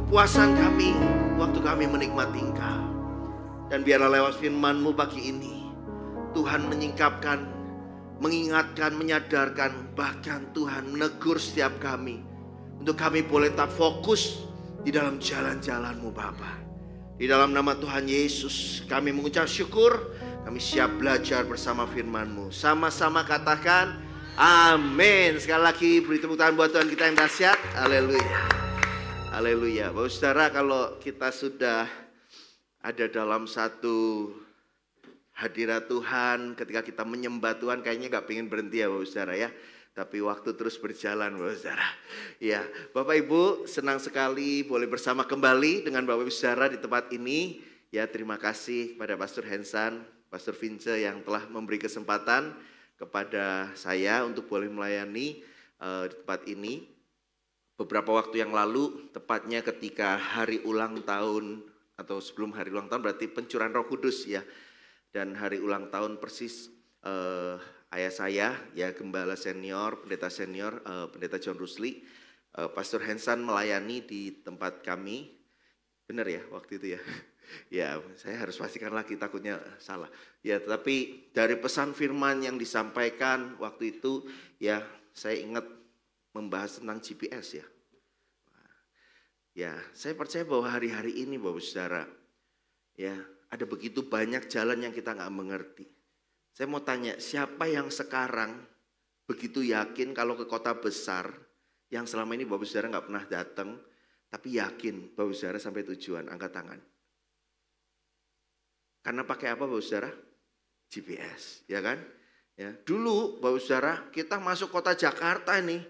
kepuasan kami waktu kami menikmati Engkau. Dan biarlah lewat firman-Mu pagi ini, Tuhan menyingkapkan, mengingatkan, menyadarkan, bahkan Tuhan menegur setiap kami. Untuk kami boleh tetap fokus di dalam jalan-jalan-Mu Bapa. Di dalam nama Tuhan Yesus kami mengucap syukur. Kami siap belajar bersama firman-Mu. Sama-sama katakan amin. Sekali lagi beri tepuk tangan buat Tuhan kita yang dahsyat. Haleluya. Haleluya. Bapak saudara, kalau kita sudah ada dalam satu hadirat Tuhan, ketika kita menyembah Tuhan, kayaknya gak pengen berhenti ya Bapak saudara ya. Tapi waktu terus berjalan Bapak saudara. Ya, Bapak Ibu senang sekali boleh bersama kembali dengan Bapak Ibu saudara di tempat ini. Ya, terima kasih kepada Pastor Hensan, Pastor Vince yang telah memberi kesempatan kepada saya untuk boleh melayani di tempat ini. Beberapa waktu yang lalu, tepatnya ketika hari ulang tahun atau sebelum hari ulang tahun, berarti pencurahan Roh Kudus ya. Dan hari ulang tahun persis ayah saya ya, gembala senior, pendeta senior, pendeta John Rusli, Pastor Hensan melayani di tempat kami. Benar ya waktu itu ya? Ya, saya harus pastikan lagi, takutnya salah. Ya, tetapi dari pesan firman yang disampaikan waktu itu, ya, saya ingat membahas tentang GPS ya. Ya, saya percaya bahwa hari-hari ini, Bapak Saudara, ya, ada begitu banyak jalan yang kita nggak mengerti. Saya mau tanya, siapa yang sekarang begitu yakin kalau ke kota besar, yang selama ini Bapak Saudara nggak pernah datang, tapi yakin Bapak Saudara sampai tujuan? Angkat tangan. Karena pakai apa Bapak Saudara? GPS, ya kan? Ya, dulu Bapak Saudara kita masuk kota Jakarta ini,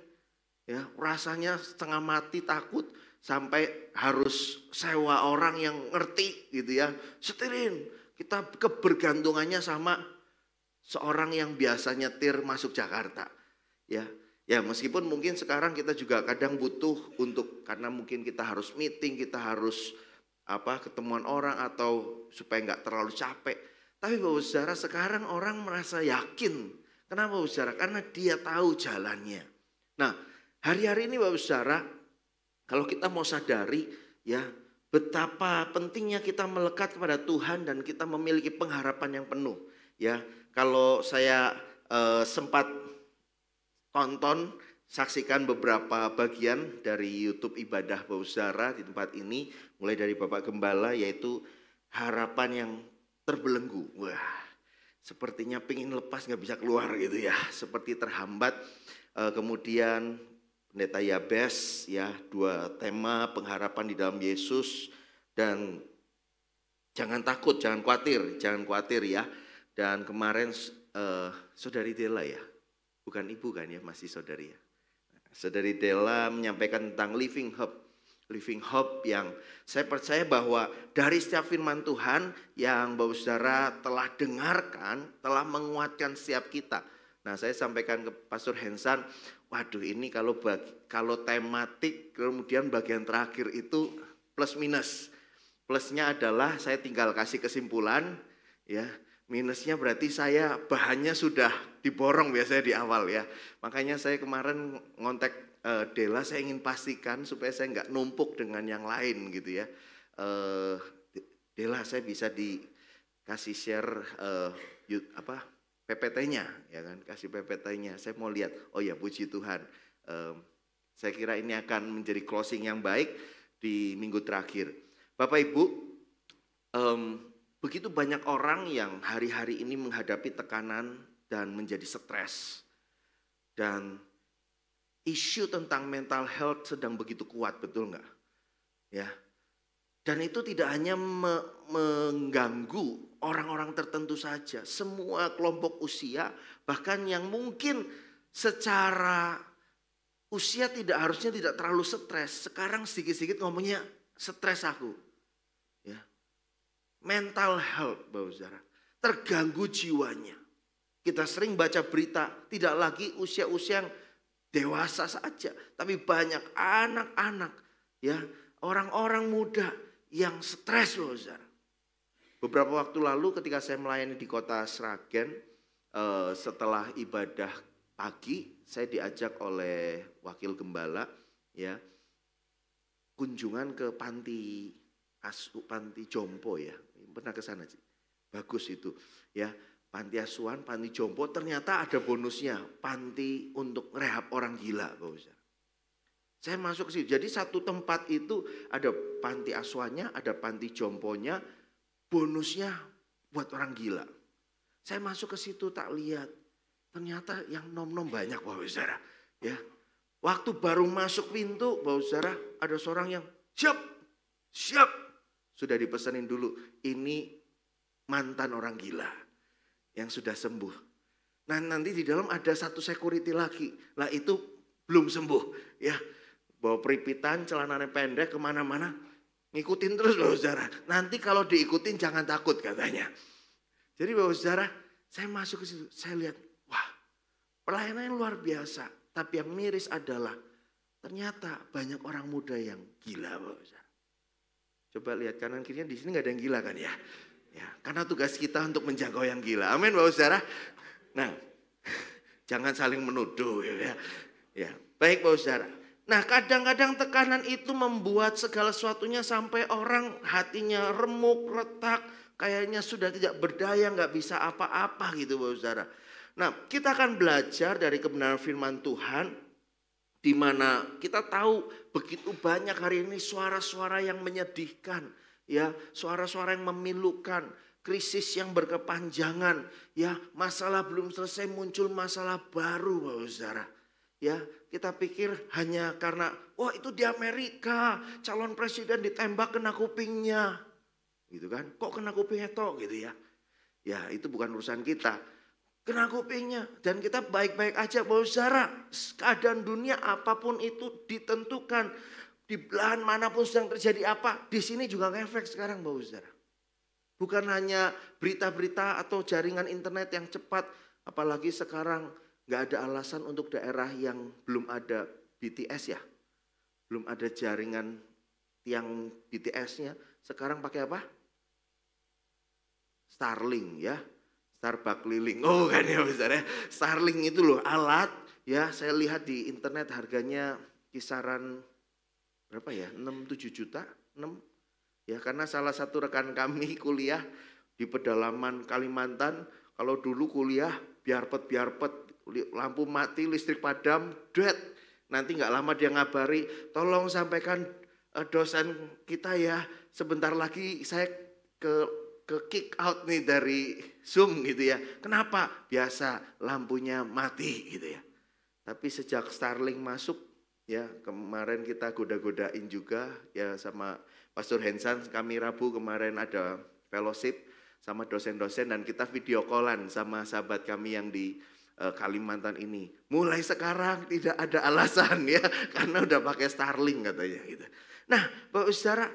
ya rasanya setengah mati takut sampai harus sewa orang yang ngerti gitu ya, setirin. Kita kebergantungannya sama seorang yang biasa nyetir masuk Jakarta, ya. Ya meskipun mungkin sekarang kita juga kadang butuh untuk karena mungkin kita harus meeting, kita harus ketemuan orang atau supaya nggak terlalu capek. Tapi Bapak Saudara sekarang orang merasa yakin. Kenapa Bapak Saudara? Karena dia tahu jalannya. Nah hari-hari ini Bapak Saudara, kalau kita mau sadari ya betapa pentingnya kita melekat kepada Tuhan dan kita memiliki pengharapan yang penuh. Ya kalau saya sempat tonton, saksikan beberapa bagian dari YouTube ibadah Bapak Saudara di tempat ini, mulai dari Bapak Gembala, yaitu harapan yang terbelenggu. Wah, sepertinya pengen lepas nggak bisa keluar gitu ya, seperti terhambat. Kemudian Pendeta Yabes ya, 2 tema pengharapan di dalam Yesus dan jangan takut, jangan khawatir ya. Dan kemarin Saudari Dela ya, bukan ibu kan ya, masih saudari ya. Saudari Dela menyampaikan tentang living hope yang saya percaya bahwa dari setiap firman Tuhan yang Bapak Saudara telah dengarkan, telah menguatkan setiap kita. Nah saya sampaikan ke Pastor Hensan, waduh ini kalau tematik kemudian bagian terakhir itu plus minus. Plusnya adalah saya tinggal kasih kesimpulan ya. Minusnya berarti saya bahannya sudah diborong biasanya di awal ya. Makanya saya kemarin ngontek Dela, saya ingin pastikan supaya saya nggak numpuk dengan yang lain gitu ya. Dela saya bisa dikasih share PPT-nya ya kan, kasih PPT-nya. Saya mau lihat, oh ya puji Tuhan. Saya kira ini akan menjadi closing yang baik di minggu terakhir. Bapak Ibu, begitu banyak orang yang hari-hari ini menghadapi tekanan dan menjadi stres. Dan isu tentang mental health sedang begitu kuat, betul nggak? Ya. Dan itu tidak hanya mengganggu orang-orang tertentu saja. Semua kelompok usia, bahkan yang mungkin secara usia harusnya tidak terlalu stres. Sekarang sedikit-sedikit ngomongnya stres aku. Mental health, Bapak Saudara, terganggu jiwanya. Kita sering baca berita, tidak lagi usia-usia yang dewasa saja, tapi banyak anak-anak, ya, orang-orang muda yang stres, Bapak Saudara. Beberapa waktu lalu ketika saya melayani di kota Sragen, setelah ibadah pagi, saya diajak oleh wakil gembala, ya, kunjungan ke panti jompo ya. Pernah ke sana sih. Bagus itu ya. Panti asuhan, panti jompo ternyata ada bonusnya. Panti untuk rehab orang gila, Bapak Saudara. Saya masuk ke situ. Jadi satu tempat itu ada panti asuhannya, ada panti jomponya, bonusnya buat orang gila. Saya masuk ke situ tak lihat. Ternyata yang nom-nom banyak, Bapak Saudara. Ya. Waktu baru masuk pintu, Bapak Saudara, ada seorang yang siap. Sudah dipesanin dulu. Ini mantan orang gila yang sudah sembuh. Nah, nanti di dalam ada satu security lagi. Lah itu belum sembuh. Ya, bawa peripitan, celananya pendek kemana-mana. Ngikutin terus Bapak Saudara. Nanti kalau diikutin jangan takut katanya. Jadi Bapak Saudara, saya masuk ke situ. Saya lihat, wah pelayanannya luar biasa. Tapi yang miris adalah ternyata banyak orang muda yang gila Bapak Saudara. Coba lihat kanan kirinya, di sini nggak ada yang gila kan ya? Ya, karena tugas kita untuk menjangkau yang gila. Amin Bapak Saudara. Nah, jangan saling menuduh ya. Ya, baik Bapak Saudara. Nah, kadang-kadang tekanan itu membuat segala sesuatunya sampai orang hatinya remuk, retak, kayaknya sudah tidak berdaya, nggak bisa apa-apa gitu Bapak Saudara. Nah, kita akan belajar dari kebenaran firman Tuhan, di mana kita tahu begitu banyak hari ini suara-suara yang menyedihkan, ya, suara-suara yang memilukan, krisis yang berkepanjangan, ya, masalah belum selesai muncul masalah baru, Bapak Saudara. Ya, kita pikir hanya karena wah itu di Amerika calon presiden ditembak kena kupingnya, gitu kan? Kok kena kupingnya toh, gitu ya? Ya, itu bukan urusan kita. Kena kupingnya dan kita baik-baik aja Bapak Saudara. Keadaan dunia apapun itu ditentukan. Di belahan manapun sedang terjadi apa, di sini juga ngefek sekarang Bapak Saudara. Bukan hanya berita-berita atau jaringan internet yang cepat, apalagi sekarang nggak ada alasan untuk daerah yang belum ada BTS ya. Belum ada jaringan tiang BTS-nya. Sekarang pakai apa? Starlink ya. Starbucks keliling. Oh kan ya besar ya. Starlink itu loh alat ya, saya lihat di internet harganya kisaran berapa ya? 6-7 juta, 6. Ya karena salah satu rekan kami kuliah di pedalaman Kalimantan, kalau dulu kuliah biarpet, lampu mati, listrik padam, dead. Nanti nggak lama dia ngabari, tolong sampaikan dosen kita ya, sebentar lagi saya ke kick out nih dari Zoom gitu ya. Kenapa? Biasa lampunya mati gitu ya. Tapi sejak Starlink masuk ya, kemarin kita goda-godain juga ya sama Pastor Hensan, kami Rabu kemarin ada fellowship sama dosen-dosen dan kita video callan sama sahabat kami yang di Kalimantan ini. Mulai sekarang tidak ada alasan ya, karena udah pakai Starlink katanya gitu. Nah, Bapak Saudara,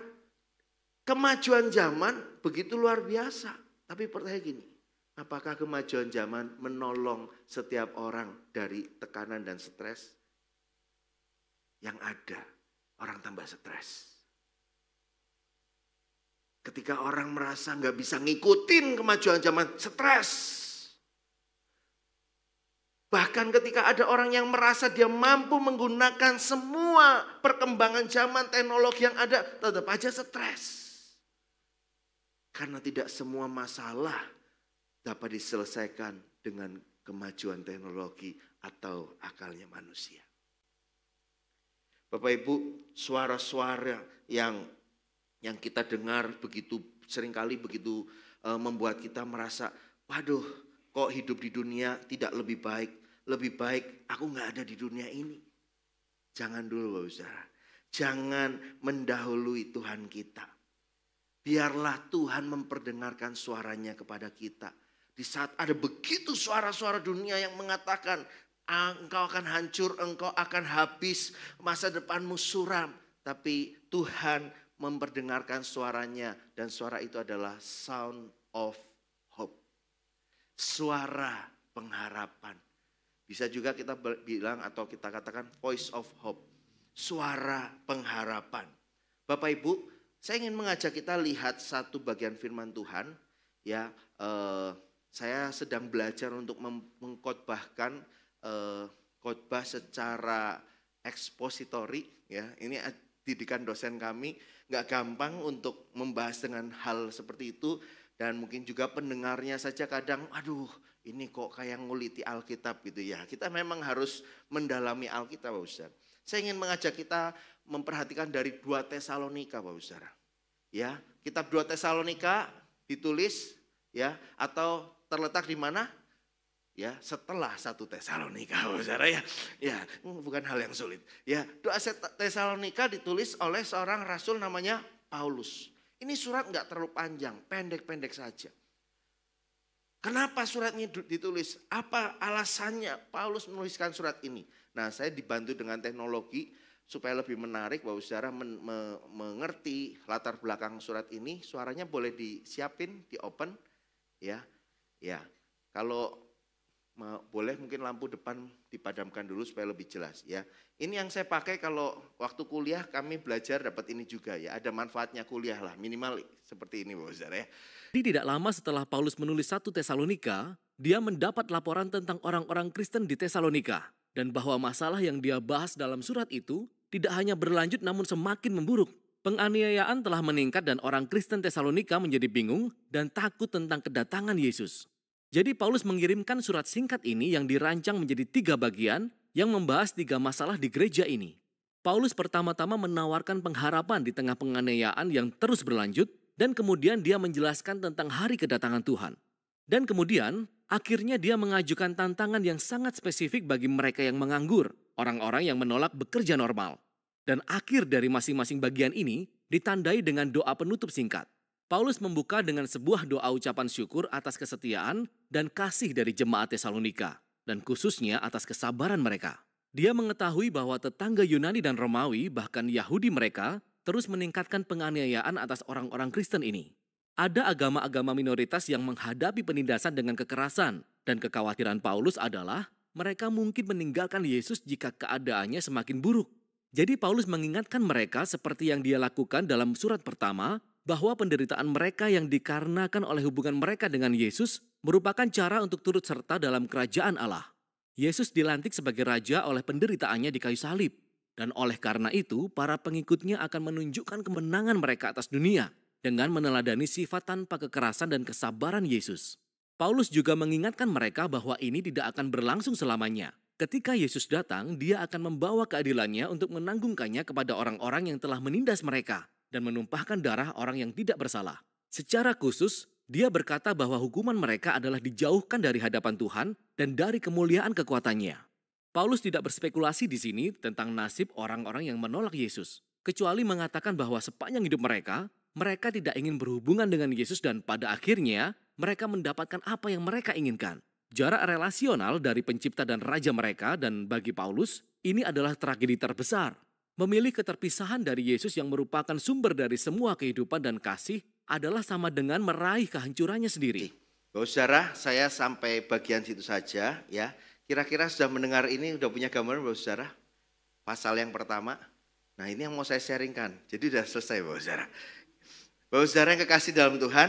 kemajuan zaman begitu luar biasa. Tapi pertanyaan gini, apakah kemajuan zaman menolong setiap orang dari tekanan dan stres? Yang ada, orang tambah stres. Ketika orang merasa nggak bisa ngikutin kemajuan zaman, stres. Bahkan ketika ada orang yang merasa dia mampu menggunakan semua perkembangan zaman teknologi yang ada, tetap aja stres. Karena tidak semua masalah dapat diselesaikan dengan kemajuan teknologi atau akalnya manusia. Bapak Ibu, suara-suara yang kita dengar begitu seringkali begitu membuat kita merasa, waduh, kok hidup di dunia tidak lebih baik. Lebih baik aku nggak ada di dunia ini. Jangan dulu Bapak Saudara. Jangan mendahului Tuhan kita. Biarlah Tuhan memperdengarkan suaranya kepada kita. Di saat ada begitu suara-suara dunia yang mengatakan, engkau akan hancur, engkau akan habis, masa depanmu suram. Tapi Tuhan memperdengarkan suaranya dan suara itu adalah sound of hope. Suara pengharapan. Bisa juga kita bilang atau kita katakan voice of hope. Suara pengharapan. Bapak Ibu, saya ingin mengajak kita lihat satu bagian firman Tuhan. Ya, saya sedang belajar untuk mengkhotbahkan khotbah secara ekspositori. Ya, ini didikan dosen kami nggak gampang untuk membahas dengan hal seperti itu. Dan mungkin juga pendengarnya saja kadang, aduh ini kok kayak nguliti Alkitab gitu ya. Kita memang harus mendalami Alkitab Bapak Saudara. Saya ingin mengajak kita memperhatikan dari 2 Tesalonika Bapak Saudara. Ya, kitab 2 Tesalonika ditulis ya atau terletak di mana? Ya, setelah 1 Tesalonika Bapak Saudara ya. Ya, bukan hal yang sulit. Ya, 2 Tesalonika ditulis oleh seorang rasul namanya Paulus. Ini surat enggak terlalu panjang, pendek-pendek saja. Kenapa suratnya ditulis? Apa alasannya Paulus menuliskan surat ini? Nah, saya dibantu dengan teknologi supaya lebih menarik Bapak Saudara mengerti latar belakang surat ini. Suaranya boleh disiapin, di open ya. Ya. Kalau boleh mungkin lampu depan dipadamkan dulu supaya lebih jelas ya. Ini yang saya pakai kalau waktu kuliah kami belajar dapat ini juga ya. Ada manfaatnya kuliah lah, minimal seperti ini Bapak Saudara ya. Tidak lama setelah Paulus menulis 1 Tesalonika, dia mendapat laporan tentang orang-orang Kristen di Tesalonika. Dan bahwa masalah yang dia bahas dalam surat itu tidak hanya berlanjut namun semakin memburuk. Penganiayaan telah meningkat dan orang Kristen Tesalonika menjadi bingung dan takut tentang kedatangan Yesus. Jadi Paulus mengirimkan surat singkat ini yang dirancang menjadi 3 bagian yang membahas 3 masalah di gereja ini. Paulus pertama-tama menawarkan pengharapan di tengah penganiayaan yang terus berlanjut dan kemudian dia menjelaskan tentang hari kedatangan Tuhan. Dan kemudian akhirnya dia mengajukan tantangan yang sangat spesifik bagi mereka yang menganggur, orang-orang yang menolak bekerja normal. Dan akhir dari masing-masing bagian ini ditandai dengan doa penutup singkat. Paulus membuka dengan sebuah doa ucapan syukur atas kesetiaan dan kasih dari jemaat Tesalonika, dan khususnya atas kesabaran mereka. Dia mengetahui bahwa tetangga Yunani dan Romawi, bahkan Yahudi mereka, terus meningkatkan penganiayaan atas orang-orang Kristen ini. Ada agama-agama minoritas yang menghadapi penindasan dengan kekerasan, dan kekhawatiran Paulus adalah mereka mungkin meninggalkan Yesus jika keadaannya semakin buruk. Jadi Paulus mengingatkan mereka seperti yang dia lakukan dalam surat pertama, bahwa penderitaan mereka yang dikarenakan oleh hubungan mereka dengan Yesus merupakan cara untuk turut serta dalam kerajaan Allah. Yesus dilantik sebagai raja oleh penderitaannya di kayu salib. Dan oleh karena itu, para pengikutnya akan menunjukkan kemenangan mereka atas dunia dengan meneladani sifat tanpa kekerasan dan kesabaran Yesus. Paulus juga mengingatkan mereka bahwa ini tidak akan berlangsung selamanya. Ketika Yesus datang, dia akan membawa keadilannya untuk menanggungkannya kepada orang-orang yang telah menindas mereka dan menumpahkan darah orang yang tidak bersalah. Secara khusus, dia berkata bahwa hukuman mereka adalah dijauhkan dari hadapan Tuhan dan dari kemuliaan kekuatannya. Paulus tidak berspekulasi di sini tentang nasib orang-orang yang menolak Yesus, kecuali mengatakan bahwa sepanjang hidup mereka tidak ingin berhubungan dengan Yesus dan pada akhirnya mereka mendapatkan apa yang mereka inginkan. Jarak relasional dari pencipta dan raja mereka dan bagi Paulus, ini adalah tragedi terbesar. Memilih keterpisahan dari Yesus yang merupakan sumber dari semua kehidupan dan kasih adalah sama dengan meraih kehancurannya sendiri. Bapak Saudara, saya sampai bagian situ saja ya. Kira-kira sudah mendengar ini, sudah punya gambaran Bapak Saudara? Pasal yang pertama. Nah ini yang mau saya sharingkan. Jadi sudah selesai Bapak Saudara. Bapak Saudara yang kekasih dalam Tuhan,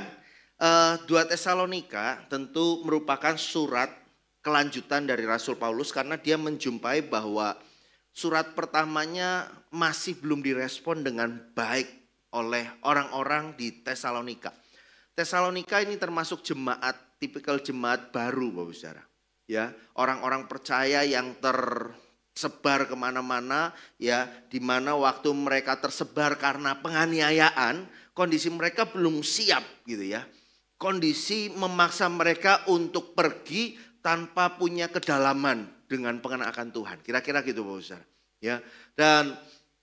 2 Tesalonika tentu merupakan surat kelanjutan dari Rasul Paulus karena dia menjumpai bahwa surat pertamanya masih belum direspon dengan baik oleh orang-orang di Tesalonika. Tesalonika ini termasuk jemaat, tipikal jemaat baru Bapak Saudara. Ya, orang-orang percaya yang tersebar kemana-mana, ya, di mana waktu mereka tersebar karena penganiayaan, kondisi mereka belum siap gitu ya. Kondisi memaksa mereka untuk pergi tanpa punya kedalaman dengan pengenalan akan Tuhan. Kira-kira gitu Bapak Saudara. Ya. Dan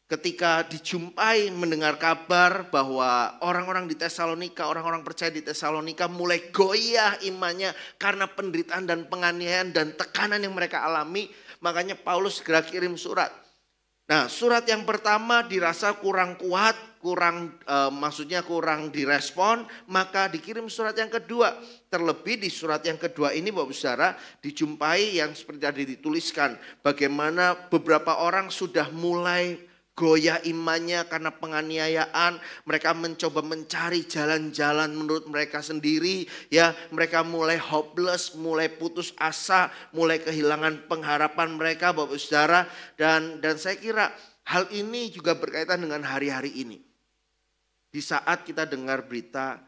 ketika dijumpai mendengar kabar bahwa orang-orang di Tesalonika, orang-orang percaya di Tesalonika mulai goyah imannya karena penderitaan dan penganiayaan dan tekanan yang mereka alami, makanya Paulus segera kirim surat. Nah, surat yang pertama dirasa kurang kuat, kurang direspon, maka dikirim surat yang kedua. Terlebih di surat yang kedua ini Bapak Saudara dijumpai yang seperti tadi dituliskan, bagaimana beberapa orang sudah mulai goyah imannya karena penganiayaan, mereka mencoba mencari jalan-jalan menurut mereka sendiri, ya, mereka mulai hopeless, mulai putus asa, mulai kehilangan pengharapan mereka Bapak Saudara, dan saya kira Hal ini juga berkaitan dengan hari-hari ini. Di saat kita dengar berita,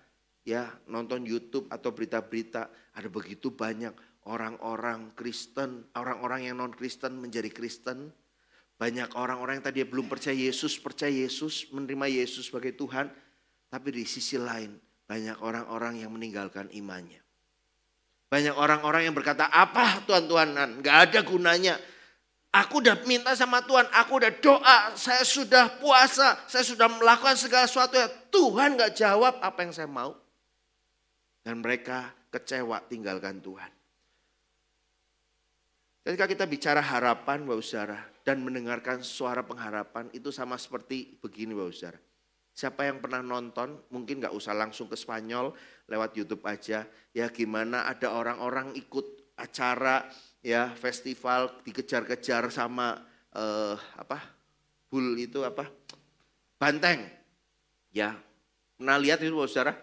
ya nonton YouTube atau berita-berita, ada begitu banyak orang-orang Kristen, orang-orang yang non-Kristen menjadi Kristen. Banyak orang-orang yang tadi belum percaya Yesus, menerima Yesus sebagai Tuhan. Tapi di sisi lain, banyak orang-orang yang meninggalkan imannya. Banyak orang-orang yang berkata, apa Tuhan-Tuhanan, gak ada gunanya. Aku udah minta sama Tuhan, aku udah doa, saya sudah puasa, saya sudah melakukan segala sesuatu. Ya Tuhan gak jawab apa yang saya mau. Dan mereka kecewa tinggalkan Tuhan. Ketika kita bicara harapan, Bapak Saudara, dan mendengarkan suara pengharapan, itu sama seperti begini, Bapak Saudara. Siapa yang pernah nonton, mungkin gak usah langsung ke Spanyol, lewat YouTube aja. Ya gimana ada orang-orang ikut acara, ya festival, dikejar-kejar sama banteng. Ya, pernah lihat itu Bapak Saudara?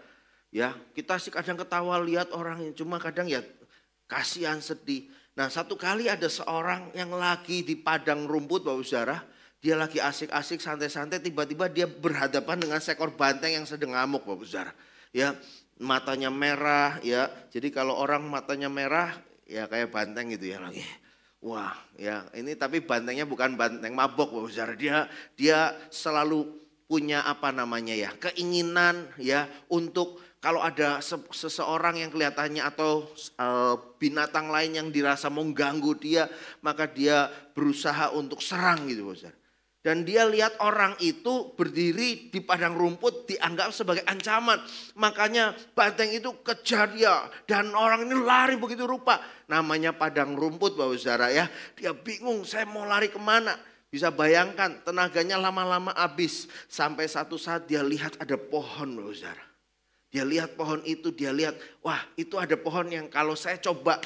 Ya, kita sih kadang ketawa lihat orang, cuma kadang ya kasihan, sedih. Nah, satu kali ada seorang yang lagi di padang rumput, Bapak Saudara. Dia lagi asik-asik, santai-santai, tiba-tiba dia berhadapan dengan seekor banteng yang sedang ngamuk, Bapak Saudara. Ya, matanya merah, ya. Jadi kalau orang matanya merah, ya kayak banteng gitu ya lagi. Wah, ya ini tapi bantengnya bukan banteng mabok, Bapak Saudara. Dia selalu punya keinginan ya untuk kalau ada seseorang yang kelihatannya atau binatang lain yang dirasa mengganggu dia, maka dia berusaha untuk serang gitu, Bapak Saudara. Dan dia lihat orang itu berdiri di padang rumput dianggap sebagai ancaman. Makanya banteng itu kejar dia. Dan orang ini lari begitu rupa. Namanya padang rumput, Bapak Saudara ya. Dia bingung, saya mau lari kemana. Bisa bayangkan tenaganya lama-lama habis. Sampai satu saat dia lihat ada pohon, Bapak Saudara. Dia lihat pohon itu, dia lihat, wah itu ada pohon yang kalau saya coba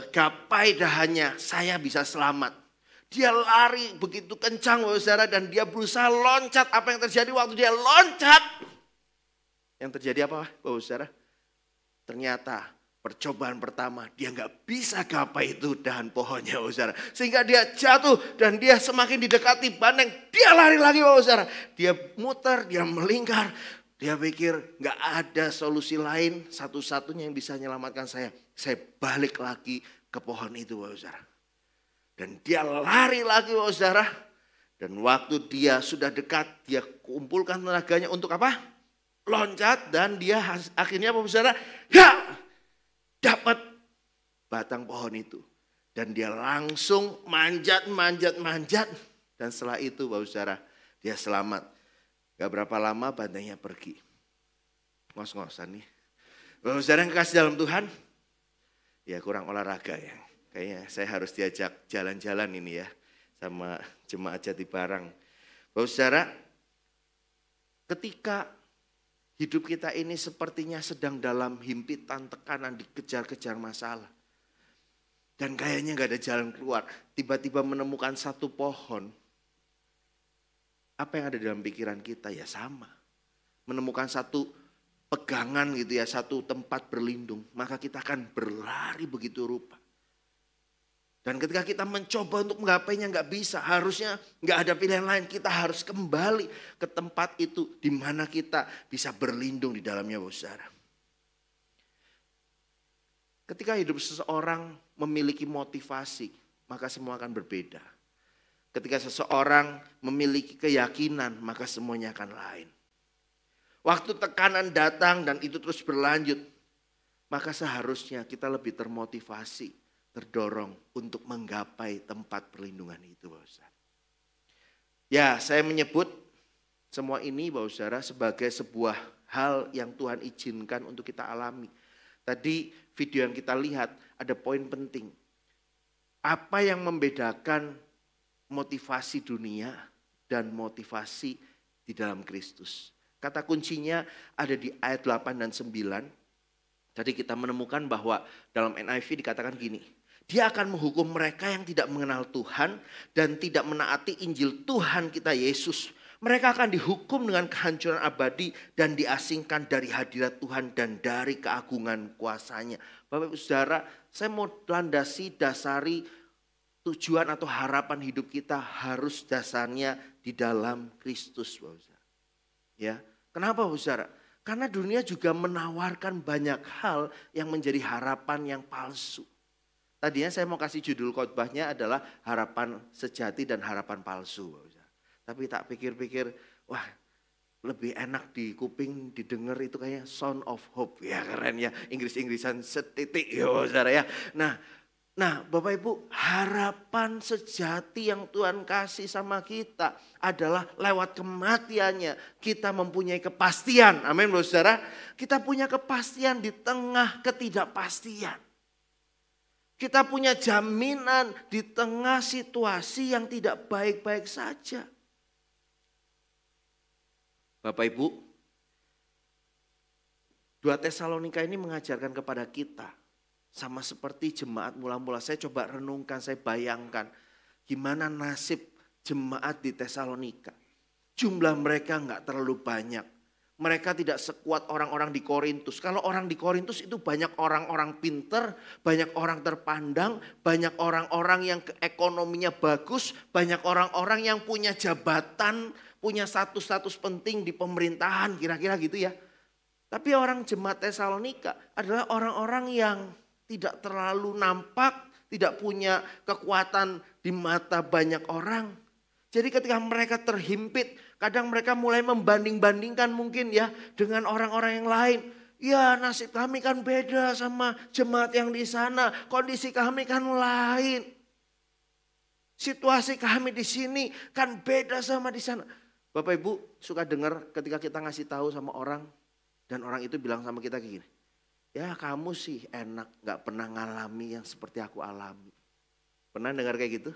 gapai dahannya, saya bisa selamat. Dia lari begitu kencang, Bapak Saudara, dan dia berusaha loncat. Apa yang terjadi waktu dia loncat? Yang terjadi apa, Bapak Saudara? Ternyata percobaan pertama dia nggak bisa gapai itu dahan pohonnya, Bapak Saudara. Sehingga dia jatuh dan dia semakin didekati banteng. Dia lari lagi, Bapak Saudara. Dia muter, dia melingkar. Dia pikir nggak ada solusi lain, satu-satunya yang bisa menyelamatkan saya. Saya balik lagi ke pohon itu, Bapak Saudara. Dan dia lari lagi, Bapak Saudara. Dan waktu dia sudah dekat, dia kumpulkan tenaganya untuk apa? Loncat, dan dia akhirnya, Bapak Saudara, ya dapat batang pohon itu. Dan dia langsung manjat. Dan setelah itu, Bapak Saudara, dia selamat. Gak berapa lama bantengnya pergi. Ngos-ngosan nih. Bapak Saudara yang kasih dalam Tuhan, ya kurang olahraga ya. Kayaknya saya harus diajak jalan-jalan ini ya sama jemaat Jatibarang. Bapak Saudara, ketika hidup kita ini sepertinya sedang dalam himpitan, tekanan, dikejar-kejar masalah. Dan kayaknya gak ada jalan keluar. Tiba-tiba menemukan satu pohon. Apa yang ada dalam pikiran kita ya sama. Menemukan satu pegangan gitu ya, satu tempat berlindung. Maka kita akan berlari begitu rupa. Dan ketika kita mencoba untuk menggapainya nggak bisa, harusnya nggak ada pilihan lain. Kita harus kembali ke tempat itu di mana kita bisa berlindung di dalamnya, Bapak Saudara. Ketika hidup seseorang memiliki motivasi, maka semua akan berbeda. Ketika seseorang memiliki keyakinan, maka semuanya akan lain. Waktu tekanan datang dan itu terus berlanjut, maka seharusnya kita lebih termotivasi, terdorong untuk menggapai tempat perlindungan itu, Bapak Saudara. Ya, saya menyebut semua ini, Bapak Saudara, sebagai sebuah hal yang Tuhan izinkan untuk kita alami. Tadi video yang kita lihat ada poin penting. Apa yang membedakan motivasi dunia dan motivasi di dalam Kristus? Kata kuncinya ada di ayat 8 dan 9. Tadi kita menemukan bahwa dalam NIV dikatakan gini. Dia akan menghukum mereka yang tidak mengenal Tuhan dan tidak menaati Injil Tuhan kita Yesus. Mereka akan dihukum dengan kehancuran abadi dan diasingkan dari hadirat Tuhan dan dari keagungan kuasanya. Bapak Ibu Saudara, saya mau dasari tujuan atau harapan hidup kita harus dasarnya di dalam Kristus, Bapak Saudara. Ya, kenapa Bapak Saudara? Karena dunia juga menawarkan banyak hal yang menjadi harapan yang palsu. Tadinya saya mau kasih judul khotbahnya adalah harapan sejati dan harapan palsu, Bapak Saudara. Tapi tak pikir-pikir, wah, lebih enak di kuping didengar itu kayak Sound of Hope. Ya keren ya, Inggris-Inggrisan setitik ya Bapak Saudara ya. Nah Bapak Ibu, harapan sejati yang Tuhan kasih sama kita adalah lewat kematiannya kita mempunyai kepastian. Amin Bapak Saudara. Kita punya kepastian di tengah ketidakpastian. Kita punya jaminan di tengah situasi yang tidak baik-baik saja. Bapak Ibu, 2 Tesalonika ini mengajarkan kepada kita. Sama seperti jemaat mula-mula, saya coba renungkan, saya bayangkan gimana nasib jemaat di Tesalonika. Jumlah mereka enggak terlalu banyak. Mereka tidak sekuat orang-orang di Korintus. Kalau orang di Korintus itu banyak orang-orang pinter, banyak orang terpandang, banyak orang-orang yang ekonominya bagus, banyak orang-orang yang punya jabatan, punya status-status penting di pemerintahan, kira-kira gitu ya. Tapi orang jemaat Tesalonika adalah orang-orang yang tidak terlalu nampak, tidak punya kekuatan di mata banyak orang. Jadi ketika mereka terhimpit, kadang mereka mulai membanding-bandingkan mungkin ya dengan orang-orang yang lain. Ya nasib kami kan beda sama jemaat yang di sana, kondisi kami kan lain. Situasi kami di sini kan beda sama di sana. Bapak Ibu suka dengar ketika kita ngasih tahu sama orang dan orang itu bilang sama kita kayak gini. Ya kamu sih enak gak pernah ngalami yang seperti aku alami. Pernah dengar kayak gitu?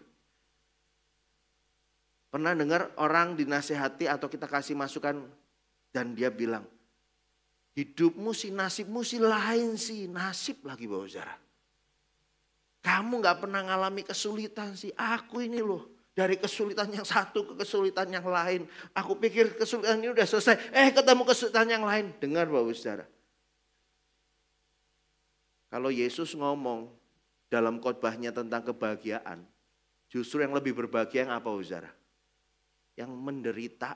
Pernah dengar orang dinasihati atau kita kasih masukan dan dia bilang, hidupmu sih, nasibmu sih lain sih, nasib lagi Bapak Saudara. Kamu gak pernah ngalami kesulitan sih, aku ini loh. Dari kesulitan yang satu ke kesulitan yang lain. Aku pikir kesulitan ini udah selesai, ketemu kesulitan yang lain. Dengar Bapak Saudara. Kalau Yesus ngomong dalam khotbahnya tentang kebahagiaan, justru yang lebih berbahagia yang apa, Saudara? Yang menderita.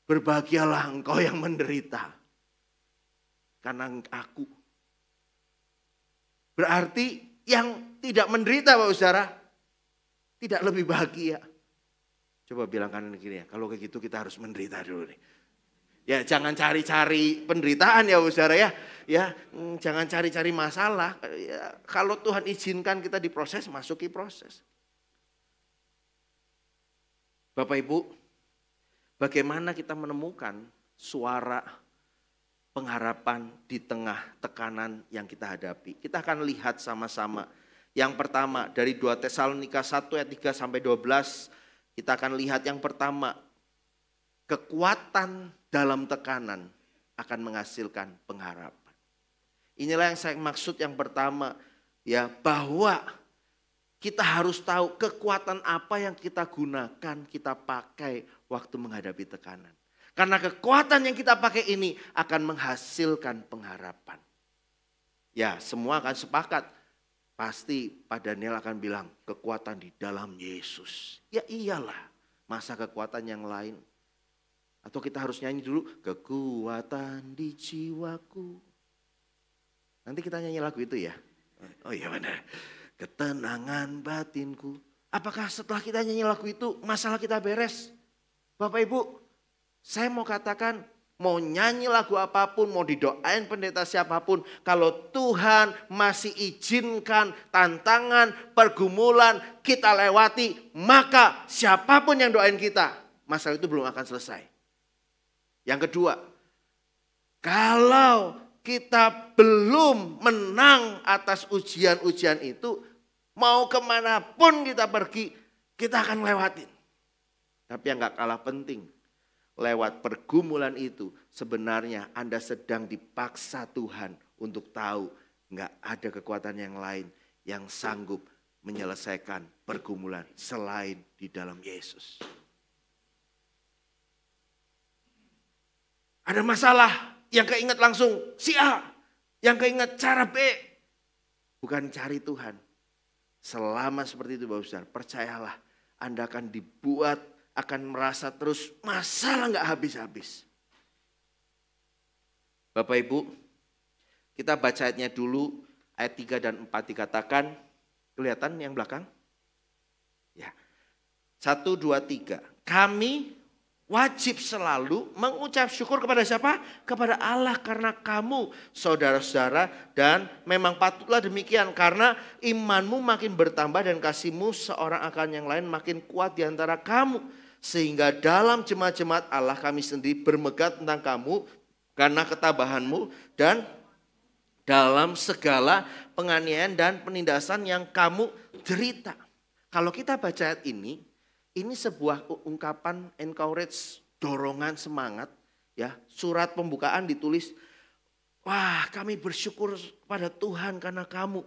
Berbahagialah engkau yang menderita. Karena aku. Berarti yang tidak menderita, Bapak Saudara, tidak lebih bahagia. Coba bilang kanan kiri ya, kalau kayak gitu kita harus menderita dulu nih. Ya jangan cari-cari penderitaan ya Saudara ya. Ya jangan cari-cari masalah. Ya, kalau Tuhan izinkan kita diproses, masuki proses. Bapak Ibu, bagaimana kita menemukan suara pengharapan di tengah tekanan yang kita hadapi? Kita akan lihat sama-sama. Yang pertama dari 2 Tesalonika 1 ayat 3 sampai 12, kita akan lihat yang pertama, kekuatan dalam tekanan akan menghasilkan pengharapan. Inilah yang saya maksud yang pertama, ya, bahwa kita harus tahu kekuatan apa yang kita gunakan, kita pakai waktu menghadapi tekanan. Karena kekuatan yang kita pakai ini akan menghasilkan pengharapan. Ya, semua akan sepakat. Pasti Pak Daniel akan bilang kekuatan di dalam Yesus. Ya iyalah, masa kekuatan yang lain. Atau kita harus nyanyi dulu, kekuatan di jiwaku. Nanti kita nyanyi lagu itu ya. Oh iya benar. Ketenangan batinku. Apakah setelah kita nyanyi lagu itu masalah kita beres? Bapak Ibu, saya mau katakan, mau nyanyi lagu apapun, mau didoain pendeta siapapun, kalau Tuhan masih izinkan tantangan, pergumulan kita lewati, maka siapapun yang doain kita, masalah itu belum akan selesai. Yang kedua, kalau kita belum menang atas ujian-ujian itu, mau kemanapun kita pergi, kita akan lewatin. Tapi yang gak kalah penting, lewat pergumulan itu sebenarnya Anda sedang dipaksa Tuhan untuk tahu gak ada kekuatan yang lain yang sanggup menyelesaikan pergumulan selain di dalam Yesus. Ada masalah yang keinget langsung si A, yang keinget cara B. Bukan cari Tuhan. Selama seperti itu Bapak Saudara, percayalah Anda akan dibuat, akan merasa terus masalah nggak habis-habis. Bapak Ibu, kita baca ayatnya dulu, ayat 3 dan 4 dikatakan, kelihatan yang belakang? Ya. 1, 2, 3. Kami wajib selalu mengucap syukur kepada siapa? Kepada Allah karena kamu saudara-saudara, dan memang patutlah demikian karena imanmu makin bertambah dan kasihmu seorang akan yang lain makin kuat di antara kamu. Sehingga dalam jemaat-jemaat Allah kami sendiri bermegah tentang kamu karena ketabahanmu dan dalam segala penganiayaan dan penindasan yang kamu derita. Kalau kita baca ayat ini sebuah ungkapan encourage, dorongan semangat, ya. Surat pembukaan ditulis, wah kami bersyukur pada Tuhan karena kamu,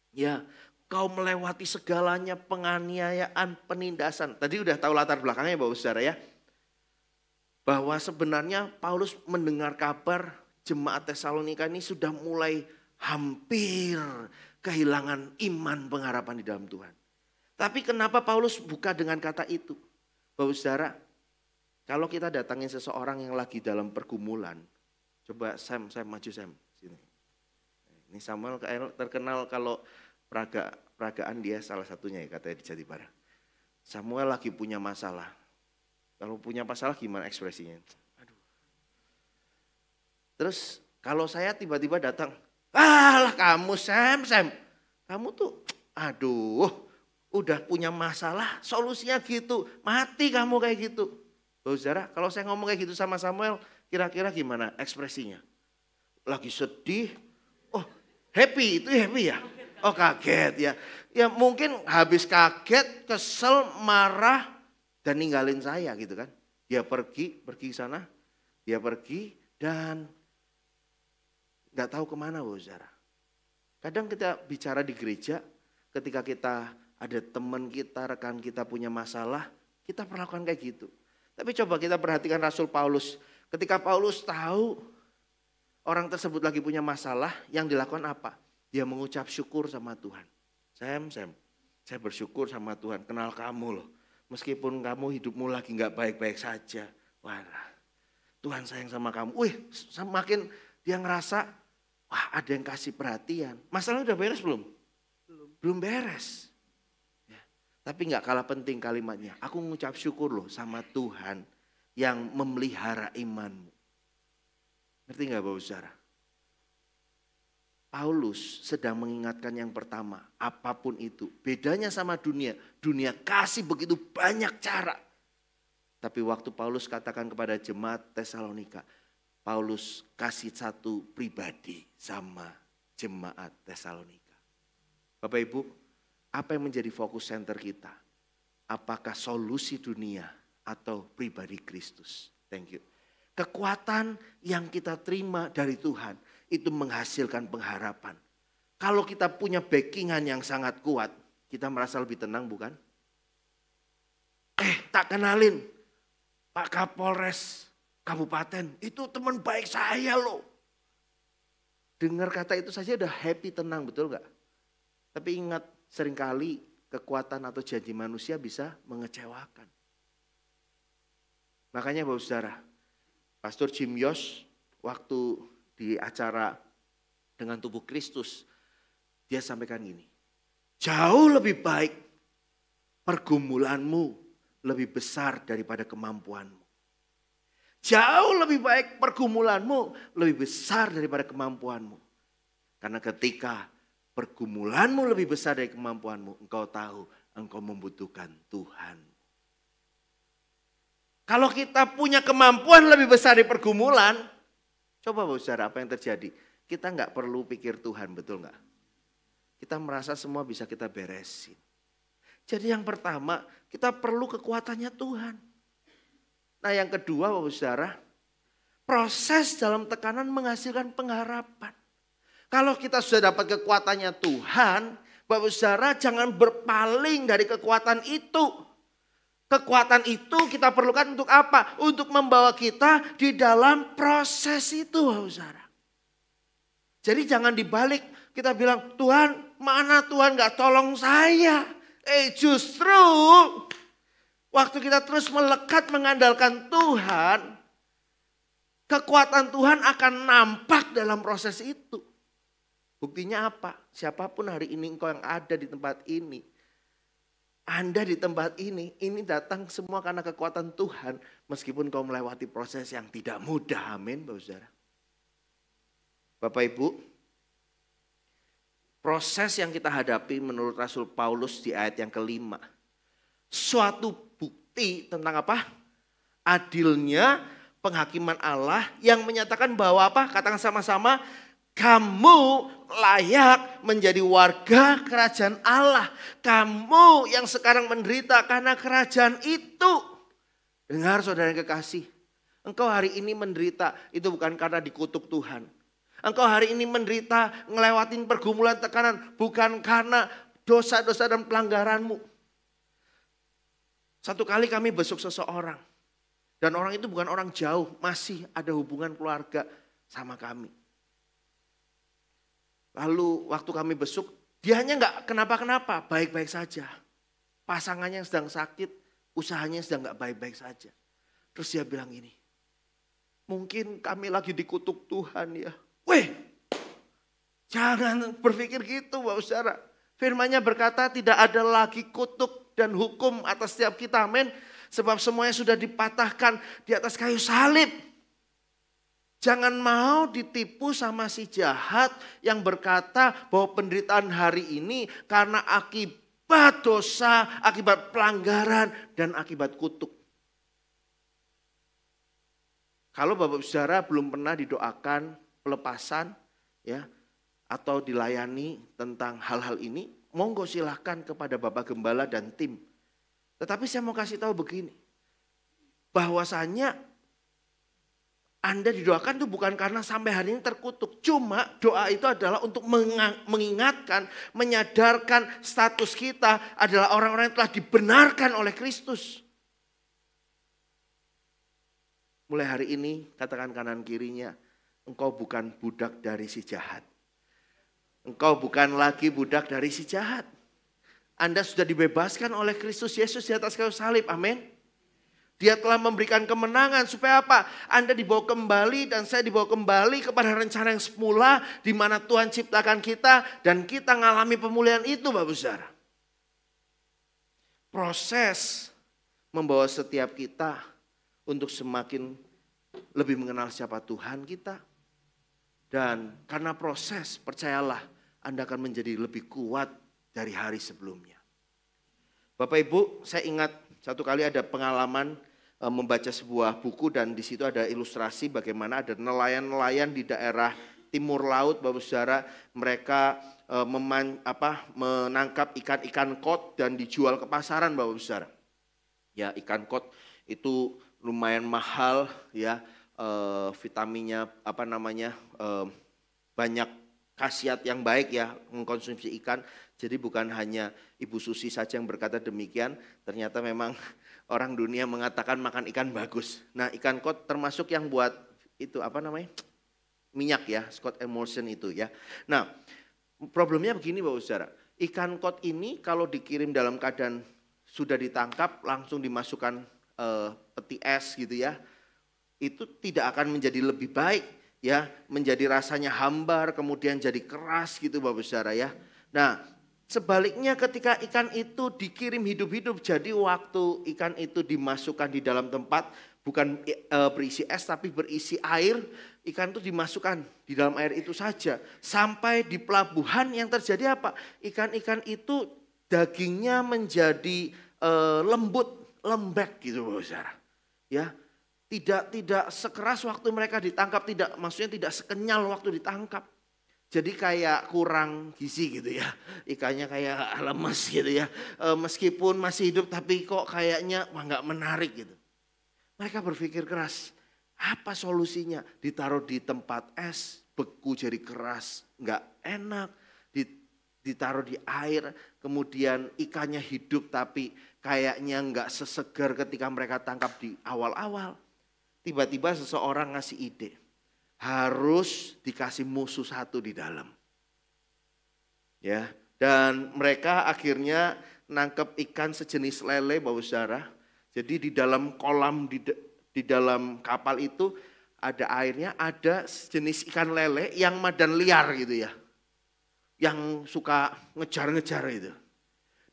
ya, kau melewati segalanya, penganiayaan, penindasan. Tadi udah tahu latar belakangnya Bapak Saudara ya, bahwa sebenarnya Paulus mendengar kabar jemaat Tesalonika ini sudah mulai hampir kehilangan iman, pengharapan di dalam Tuhan. Tapi kenapa Paulus buka dengan kata itu? Bapak Saudara, kalau kita datangin seseorang yang lagi dalam pergumulan, coba Sam maju Sam. Sini. Ini Samuel terkenal kalau peragaan dia salah satunya ya katanya di Jatibara. Samuel lagi punya masalah. Kalau punya masalah gimana ekspresinya? Aduh. Terus kalau saya tiba-tiba datang, lah kamu Sam, kamu tuh aduh. Udah punya masalah, solusinya gitu. Mati kamu kayak gitu. Bapak Saudara, kalau saya ngomong kayak gitu sama Samuel, kira-kira gimana ekspresinya? Lagi sedih, oh happy, itu happy ya? Oh kaget ya. Ya mungkin habis kaget, kesel, marah, dan ninggalin saya gitu kan. Dia pergi sana, dia pergi dan gak tahu kemana Bapak Saudara. Kadang kita bicara di gereja, ketika kita ada teman kita, rekan kita punya masalah, kita perlakukan kayak gitu. Tapi coba kita perhatikan Rasul Paulus. Ketika Paulus tahu orang tersebut lagi punya masalah, yang dilakukan apa? Dia mengucap syukur sama Tuhan. Sam, saya bersyukur sama Tuhan, kenal kamu loh. Meskipun kamu hidupmu lagi gak baik-baik saja. Wah, Tuhan sayang sama kamu. Semakin dia ngerasa, wah ada yang kasih perhatian. Masalahnya udah beres belum? Belum beres. Tapi gak kalah penting kalimatnya. Aku mengucap syukur loh sama Tuhan yang memelihara imanmu. Ngerti gak Bapak Saudara? Paulus sedang mengingatkan yang pertama. Apapun itu. Bedanya sama dunia. Dunia kasih begitu banyak cara. Tapi waktu Paulus katakan kepada jemaat Tesalonika. Paulus kasih satu pribadi sama jemaat Tesalonika. Bapak Ibu. Apa yang menjadi fokus center kita? Apakah solusi dunia atau pribadi Kristus? Thank you. Kekuatan yang kita terima dari Tuhan itu menghasilkan pengharapan. Kalau kita punya backingan yang sangat kuat, kita merasa lebih tenang bukan? Tak kenalin Pak Kapolres Kabupaten, itu teman baik saya loh. Dengar kata itu saja udah happy, tenang, betul gak? Tapi ingat, seringkali kekuatan atau janji manusia bisa mengecewakan. Makanya Bapak Saudara, Pastor Jim Yos waktu di acara dengan tubuh Kristus, dia sampaikan gini, jauh lebih baik pergumulanmu lebih besar daripada kemampuanmu. Jauh lebih baik pergumulanmu lebih besar daripada kemampuanmu. Karena ketika pergumulanmu lebih besar dari kemampuanmu, engkau tahu engkau membutuhkan Tuhan. Kalau kita punya kemampuan lebih besar dari pergumulan, coba Bapak Saudara apa yang terjadi? Kita nggak perlu pikir Tuhan, betul nggak? Kita merasa semua bisa kita beresin. Jadi yang pertama, kita perlu kekuatannya Tuhan. Nah yang kedua Bapak Saudara, proses dalam tekanan menghasilkan pengharapan. Kalau kita sudah dapat kekuatannya Tuhan, Bapak Saudara jangan berpaling dari kekuatan itu. Kekuatan itu kita perlukan untuk apa? Untuk membawa kita di dalam proses itu Bapak Saudara. Jadi jangan dibalik, kita bilang Tuhan mana Tuhan gak tolong saya. Justru waktu kita terus melekat mengandalkan Tuhan, kekuatan Tuhan akan nampak dalam proses itu. Buktinya apa? Siapapun hari ini engkau yang ada di tempat ini, Anda di tempat ini datang semua karena kekuatan Tuhan. Meskipun kau melewati proses yang tidak mudah. Amin, Bapak Saudara. Bapak Ibu, proses yang kita hadapi menurut Rasul Paulus di ayat yang kelima. Suatu bukti tentang apa? Adilnya penghakiman Allah yang menyatakan bahwa apa? Katakan sama-sama. Kamu layak menjadi warga kerajaan Allah. Kamu yang sekarang menderita karena kerajaan itu. Dengar saudara yang kekasih. Engkau hari ini menderita itu bukan karena dikutuk Tuhan. Engkau hari ini menderita ngelewatin pergumulan tekanan. Bukan karena dosa-dosa dan pelanggaranmu. Satu kali kami besuk seseorang. Dan orang itu bukan orang jauh. Masih ada hubungan keluarga sama kami. Lalu waktu kami besuk, dianya nggak kenapa-kenapa, baik-baik saja. Pasangannya yang sedang sakit, usahanya sedang nggak baik-baik saja. Terus dia bilang ini, mungkin kami lagi dikutuk Tuhan ya. Weh, jangan berpikir gitu Bapak Saudara. Firman-Nya berkata tidak ada lagi kutuk dan hukum atas setiap kita, amin. Sebab semuanya sudah dipatahkan di atas kayu salib. Jangan mau ditipu sama si jahat yang berkata bahwa penderitaan hari ini karena akibat dosa, akibat pelanggaran, dan akibat kutuk. Kalau Bapak Saudara belum pernah didoakan pelepasan ya atau dilayani tentang hal-hal ini, monggo silahkan kepada Bapak Gembala dan tim. Tetapi saya mau kasih tahu begini, bahwasanya Anda didoakan itu bukan karena sampai hari ini terkutuk. Cuma doa itu adalah untuk mengingatkan, menyadarkan status kita adalah orang-orang yang telah dibenarkan oleh Kristus. Mulai hari ini katakan kanan kirinya, engkau bukan budak dari si jahat. Engkau bukan lagi budak dari si jahat. Anda sudah dibebaskan oleh Kristus Yesus di atas kayu salib, amin. Dia telah memberikan kemenangan supaya apa? Anda dibawa kembali dan saya dibawa kembali kepada rencana yang semula di mana Tuhan ciptakan kita dan kita mengalami pemulihan itu Bapak Saudara. Proses membawa setiap kita untuk semakin lebih mengenal siapa Tuhan kita. Dan karena proses, percayalah Anda akan menjadi lebih kuat dari hari sebelumnya. Bapak Ibu, saya ingat satu kali ada pengalaman membaca sebuah buku dan di situ ada ilustrasi bagaimana ada nelayan-nelayan di daerah timur laut Bapak Saudara, mereka menangkap ikan-ikan kod dan dijual ke pasaran Bapak Saudara. Ya, ikan kod itu lumayan mahal ya, vitaminnya banyak khasiat yang baik ya mengkonsumsi ikan. Jadi bukan hanya Ibu Susi saja yang berkata demikian, ternyata memang orang dunia mengatakan makan ikan bagus. Nah, ikan kod termasuk yang buat itu minyak ya, Scott emulsion itu ya. Nah, problemnya begini Bapak Saudara, ikan kod ini kalau dikirim dalam keadaan sudah ditangkap langsung dimasukkan peti es gitu ya, itu tidak akan menjadi lebih baik ya, menjadi rasanya hambar kemudian jadi keras gitu Bapak Saudara ya. Nah, sebaliknya ketika ikan itu dikirim hidup-hidup, jadi waktu ikan itu dimasukkan di dalam tempat bukan berisi es tapi berisi air, ikan itu dimasukkan di dalam air itu saja. Sampai di pelabuhan yang terjadi apa? Ikan-ikan itu dagingnya menjadi lembut, lembek gitu Bapak Saudara. Ya, tidak sekeras waktu mereka ditangkap, maksudnya tidak sekenyal waktu ditangkap. Jadi kayak kurang gizi gitu ya, ikannya kayak lemes gitu ya. Meskipun masih hidup tapi kok kayaknya nggak menarik gitu. Mereka berpikir keras, apa solusinya? Ditaruh di tempat es, beku jadi keras, nggak enak. Ditaruh di air, kemudian ikannya hidup tapi kayaknya nggak sesegar ketika mereka tangkap di awal-awal. Tiba-tiba seseorang ngasih ide. Harus dikasih musuh satu di dalam. Ya, Dan mereka akhirnya nangkep ikan sejenis lele, Bapak Saudara. Jadi di dalam kolam, di dalam kapal itu ada airnya, ada sejenis ikan lele yang madan liar gitu ya. Yang suka ngejar-ngejar itu.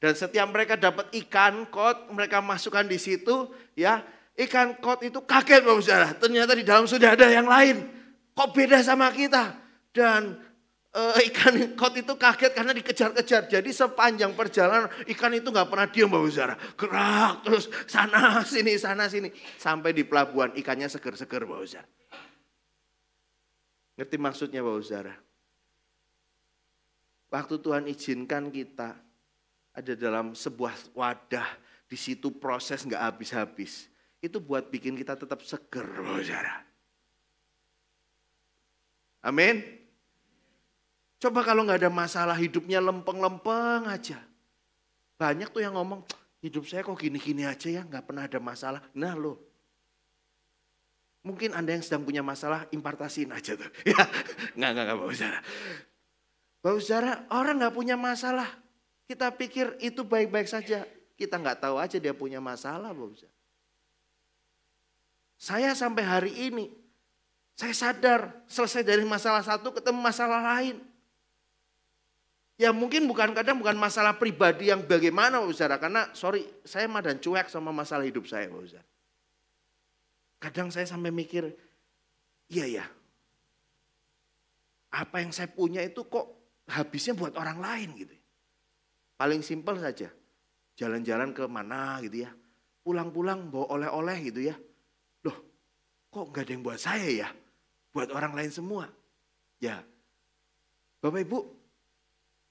Dan setiap mereka dapat ikan kod, mereka masukkan di situ ya. Ikan kod itu kaget Bapak Saudara. Ternyata di dalam sudah ada yang lain. Kok beda sama kita? Dan ikan kod itu kaget karena dikejar-kejar. Jadi sepanjang perjalanan ikan itu nggak pernah diam Bapak Saudara. Gerak terus sana sini. Sampai di pelabuhan ikannya seger-seger Bapak Saudara. Ngerti maksudnya Bapak Saudara? Waktu Tuhan izinkan kita ada dalam sebuah wadah, di situ proses nggak habis-habis. Itu buat bikin kita tetap seger Bapak Saudara. Amin. Coba kalau nggak ada masalah, hidupnya lempeng-lempeng aja. Banyak tuh yang ngomong, hidup saya kok gini-gini aja ya, nggak pernah ada masalah. Nah loh, mungkin Anda yang sedang punya masalah, impartasiin aja tuh. Ya, nggak Bapak Saudara. Bapak Saudara, orang nggak punya masalah, kita pikir itu baik-baik saja. Kita nggak tahu aja dia punya masalah Bapak Saudara. Saya sampai hari ini, saya sadar selesai dari masalah satu ketemu masalah lain. Ya mungkin bukan masalah pribadi yang bagaimana Bapak Saudara. Karena saya mah dan cuek sama masalah hidup saya Bapak Saudara. Kadang saya sampai mikir, iya ya. Apa yang saya punya itu kok habisnya buat orang lain gitu. Paling simpel saja. Jalan-jalan ke mana gitu ya. Pulang-pulang bawa oleh-oleh gitu ya. Loh kok gak ada yang buat saya ya. Buat orang lain semua. Ya Bapak Ibu.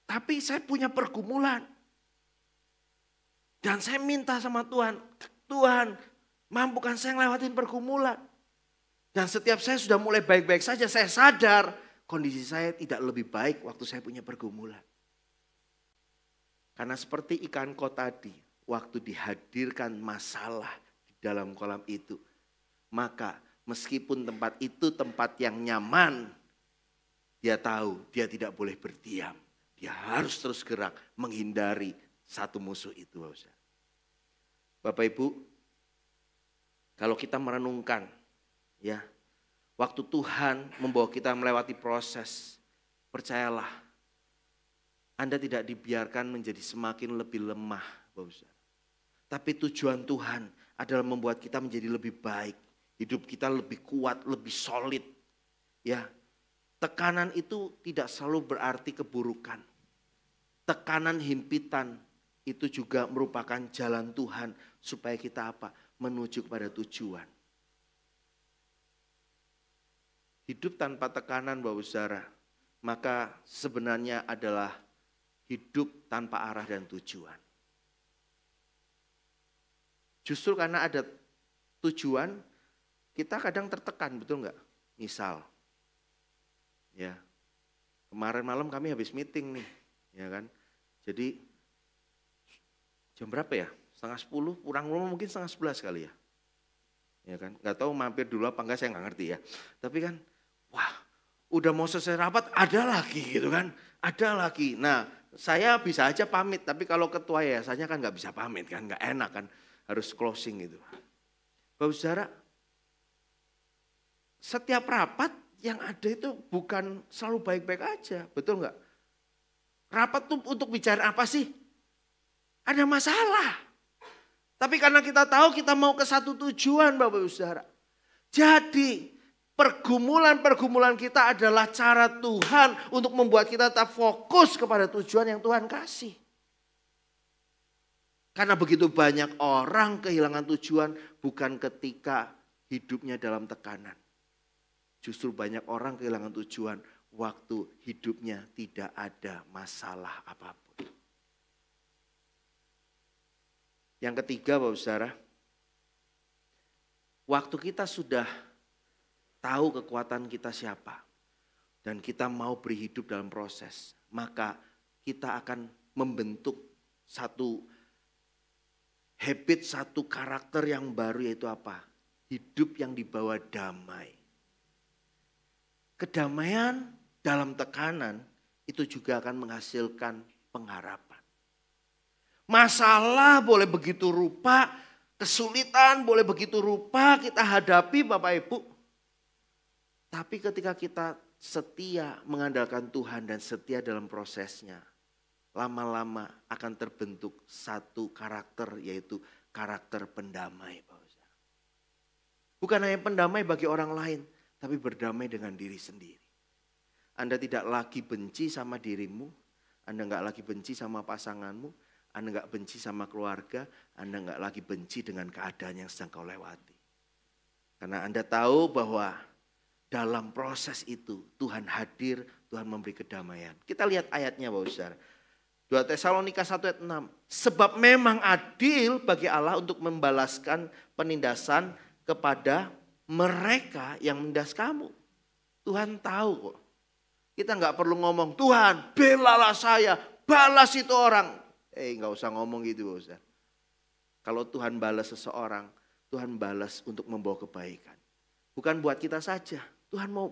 Tapi saya punya pergumulan. Dan saya minta sama Tuhan. Tuhan, mampukan saya ngelewatin pergumulan. Dan setiap saya sudah mulai baik-baik saja, saya sadar kondisi saya tidak lebih baik waktu saya punya pergumulan. Karena seperti ikan kod tadi, waktu dihadirkan masalah di dalam kolam itu. Maka meskipun tempat itu tempat yang nyaman, dia tahu dia tidak boleh berdiam. Dia harus terus gerak menghindari satu musuh itu. Bapak Ibu, kalau kita merenungkan ya, waktu Tuhan membawa kita melewati proses, percayalah Anda tidak dibiarkan menjadi semakin lebih lemah. Tapi tujuan Tuhan adalah membuat kita menjadi lebih baik. Hidup kita lebih kuat, lebih solid. Ya, tekanan itu tidak selalu berarti keburukan. Tekanan himpitan itu juga merupakan jalan Tuhan supaya kita apa? Menuju kepada tujuan. Hidup tanpa tekanan Bapak Saudara, maka sebenarnya adalah hidup tanpa arah dan tujuan. Justru karena ada tujuan, kita kadang tertekan, betul nggak? Misal, ya kemarin malam kami habis meeting nih. Ya kan, jadi jam berapa ya? 9:30, kurang mungkin 10:30 kali ya. Ya kan, nggak tahu mampir dulu apa enggak saya nggak ngerti ya. Tapi kan, wah, udah mau selesai rapat ada lagi gitu kan, ada lagi. Nah, saya bisa aja pamit, tapi kalau ketua yayasannya kan nggak bisa pamit kan, nggak enak kan, harus closing gitu. Bapak Saudara, setiap rapat yang ada itu bukan selalu baik-baik aja, betul nggak? Rapat tuh untuk bicara apa sih? Ada masalah. Tapi karena kita tahu kita mau ke satu tujuan Bapak Ibu Saudara. Jadi pergumulan-pergumulan kita adalah cara Tuhan untuk membuat kita tetap fokus kepada tujuan yang Tuhan kasih. Karena begitu banyak orang kehilangan tujuan bukan ketika hidupnya dalam tekanan. Justru banyak orang kehilangan tujuan waktu hidupnya tidak ada masalah apapun. Yang ketiga Bapak Saudara, waktu kita sudah tahu kekuatan kita siapa dan kita mau berhidup dalam proses, maka kita akan membentuk satu habit, satu karakter yang baru, yaitu apa? Hidup yang dibawa damai. Kedamaian dalam tekanan itu juga akan menghasilkan pengharapan. Masalah boleh begitu rupa, kesulitan boleh begitu rupa kita hadapi Bapak Ibu. Tapi ketika kita setia mengandalkan Tuhan dan setia dalam prosesnya, lama-lama akan terbentuk satu karakter, yaitu karakter pendamai. Bukan hanya pendamai bagi orang lain, tapi berdamai dengan diri sendiri. Anda tidak lagi benci sama dirimu, Anda nggak lagi benci sama pasanganmu, Anda nggak benci sama keluarga, Anda nggak lagi benci dengan keadaan yang sedang kau lewati. Karena Anda tahu bahwa dalam proses itu Tuhan hadir, Tuhan memberi kedamaian. Kita lihat ayatnya Bapak Saudara. 2 Tesalonika 1 ayat 6. Sebab memang adil bagi Allah untuk membalaskan penindasan kepada mereka yang menindas kamu. Tuhan tahu kok. Kita nggak perlu ngomong, Tuhan belalah saya, balas itu orang. Nggak usah ngomong gitu Ustaz. Kalau Tuhan balas seseorang, Tuhan balas untuk membawa kebaikan. Bukan buat kita saja. Tuhan mau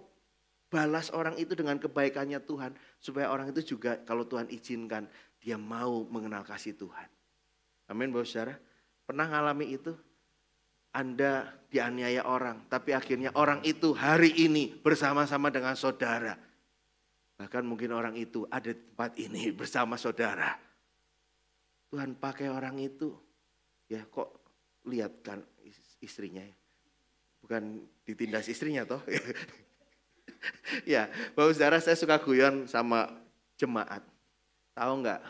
balas orang itu dengan kebaikannya Tuhan. Supaya orang itu juga kalau Tuhan izinkan, dia mau mengenal kasih Tuhan. Amin Bapak Saudara. Pernah ngalami itu? Anda dianiaya orang, tapi akhirnya orang itu hari ini bersama-sama dengan saudara. Bahkan mungkin orang itu ada di tempat ini bersama saudara. Tuhan pakai orang itu, ya kok lihat kan istrinya, bukan ditindas istrinya toh. Ya, Bapak Saudara, saya suka guyon sama jemaat. Tahu nggak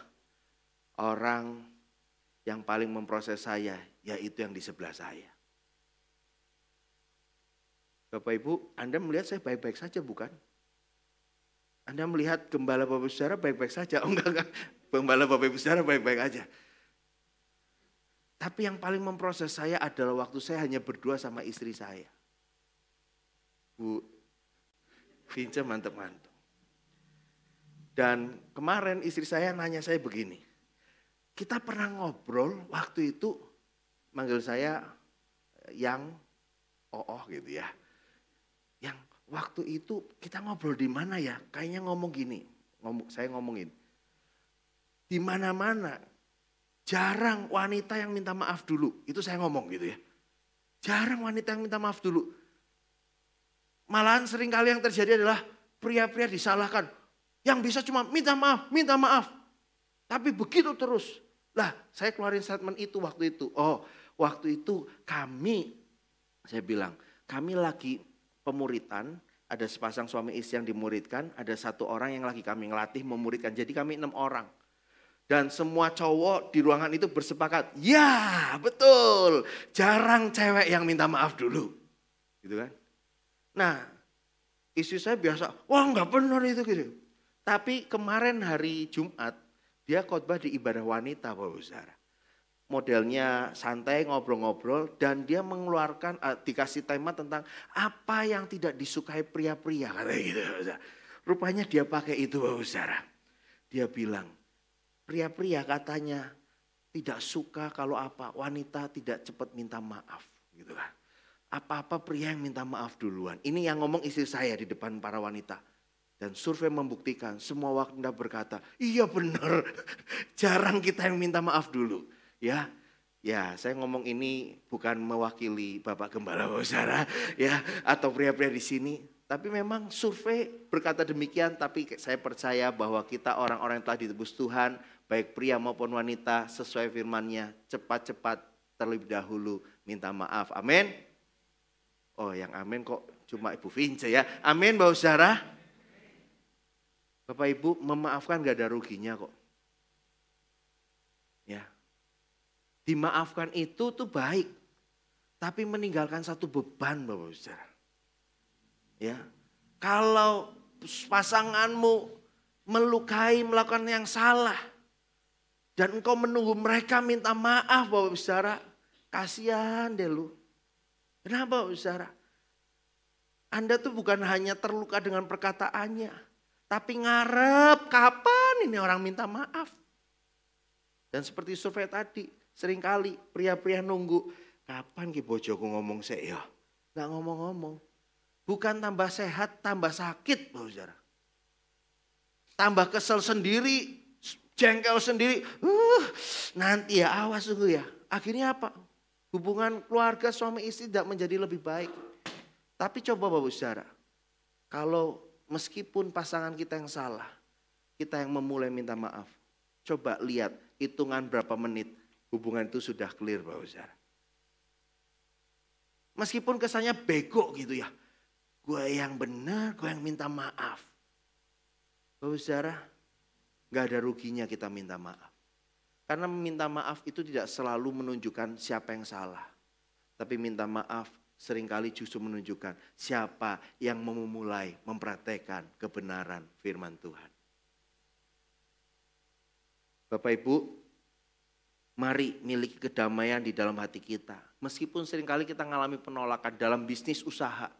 orang yang paling memproses saya, yaitu yang di sebelah saya. Bapak Ibu, Anda melihat saya baik-baik saja bukan? Anda melihat gembala Bapak Saudara baik-baik saja? Oh enggak. Gembala Bapak Ibu Saudara baik-baik aja. Tapi yang paling memproses saya adalah waktu saya hanya berdua sama istri saya. Bu Vince mantep-mantep. Dan kemarin istri saya nanya saya begini. Kita pernah ngobrol waktu itu, manggil saya yang gitu ya. Yang waktu itu kita ngobrol di mana ya? Kayaknya ngomong gini, saya ngomongin. Di mana-mana jarang wanita yang minta maaf dulu. Itu saya ngomong gitu ya. Jarang wanita yang minta maaf dulu. Malahan seringkali yang terjadi adalah pria-pria disalahkan. Yang bisa cuma minta maaf. Tapi begitu terus. Lah saya keluarin statement itu waktu itu. Oh waktu itu saya bilang kami lagi pemuritan, ada sepasang suami istri yang dimuridkan, ada satu orang yang lagi kami ngelatih memuridkan. Jadi kami 6 orang. Dan semua cowok di ruangan itu bersepakat, ya betul, jarang cewek yang minta maaf dulu. Gitu kan. Nah, istri saya biasa, wah nggak benar itu gitu. Tapi kemarin hari Jumat, dia khotbah di ibadah wanita Bapak Saudara. Modelnya santai, ngobrol-ngobrol, dan dia mengeluarkan, dikasih tema tentang apa yang tidak disukai pria-pria. Katanya gitu. Rupanya dia pakai itu Bapak Saudara. Dia bilang, pria-pria katanya tidak suka kalau wanita tidak cepat minta maaf. Gitu kan. Apa-apa pria yang minta maaf duluan. Ini yang ngomong istri saya di depan para wanita. Dan survei membuktikan, semua wanita berkata, iya benar, jarang kita yang minta maaf dulu. Ya, saya ngomong ini bukan mewakili Bapak Gembala Bapak Saudara, ya, atau pria-pria di sini. Tapi memang survei berkata demikian, tapi saya percaya bahwa kita orang-orang yang telah ditebus Tuhan, baik pria maupun wanita, sesuai firman-Nya, cepat-cepat terlebih dahulu minta maaf. Amin. Oh, yang amin kok cuma Ibu Vince ya. Amin Bapak Saudara. Bapak Ibu, memaafkan gak ada ruginya kok. Ya. Dimaafkan itu tuh baik. Tapi meninggalkan satu beban Bapak Saudara. Ya. Kalau pasanganmu melukai, melakukan yang salah. Dan engkau menunggu mereka minta maaf Bapak Saudara. Kasihan deh lu. Kenapa Bapak Saudara? Anda tuh bukan hanya terluka dengan perkataannya. Tapi ngarep kapan ini orang minta maaf. Dan seperti survei tadi. Seringkali pria-pria nunggu, kapan ki bojoku ngomong saya? Gak ngomong-ngomong. Bukan tambah sehat, tambah sakit Bapak Saudara. Tambah kesel sendiri, jengkel sendiri. Nanti ya, awas sungguh ya. Akhirnya apa? Hubungan keluarga suami istri tidak menjadi lebih baik. Tapi coba Bapak Saudara, kalau meskipun pasangan kita yang salah, kita yang memulai minta maaf. Coba lihat hitungan berapa menit hubungan itu sudah clear Bapak Saudara. Meskipun kesannya bego gitu ya. Gue yang benar, gue yang minta maaf. Bapak Saudara, gak ada ruginya kita minta maaf. Karena meminta maaf itu tidak selalu menunjukkan siapa yang salah. Tapi minta maaf seringkali justru menunjukkan siapa yang memulai mempraktekkan kebenaran firman Tuhan. Bapak Ibu, mari miliki kedamaian di dalam hati kita. Meskipun seringkali kita mengalami penolakan dalam bisnis usaha.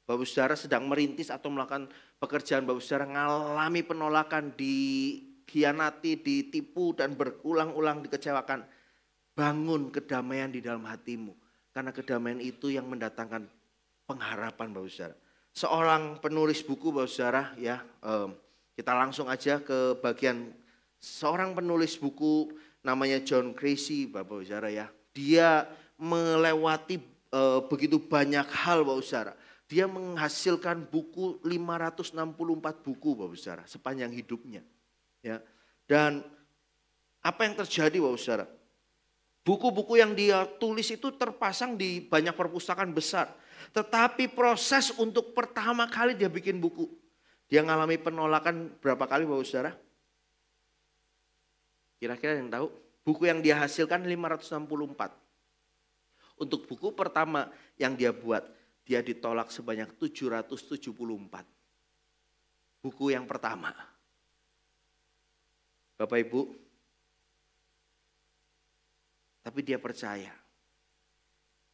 Bapak Saudara sedang merintis atau melakukan pekerjaan, Bapak Saudara mengalami penolakan, dikhianati, ditipu dan berulang-ulang dikecewakan. Bangun kedamaian di dalam hatimu. Karena kedamaian itu yang mendatangkan pengharapan Bapak Saudara. Seorang penulis buku Bapak Saudara ya, kita langsung aja ke bagian seorang penulis buku namanya John Creasy Bapak Saudara ya. Dia melewati begitu banyak hal Bapak Saudara. Dia menghasilkan buku 564 buku Bapak Saudara sepanjang hidupnya. Ya. Dan apa yang terjadi Bapak Saudara? Buku-buku yang dia tulis itu terpasang di banyak perpustakaan besar. Tetapi proses untuk pertama kali dia bikin buku. Dia mengalami penolakan berapa kali Bapak Saudara? Kira-kira yang tahu? Buku yang dia hasilkan 564. Untuk buku pertama yang dia buat, dia ditolak sebanyak 774. Buku yang pertama. Bapak Ibu, tapi dia percaya.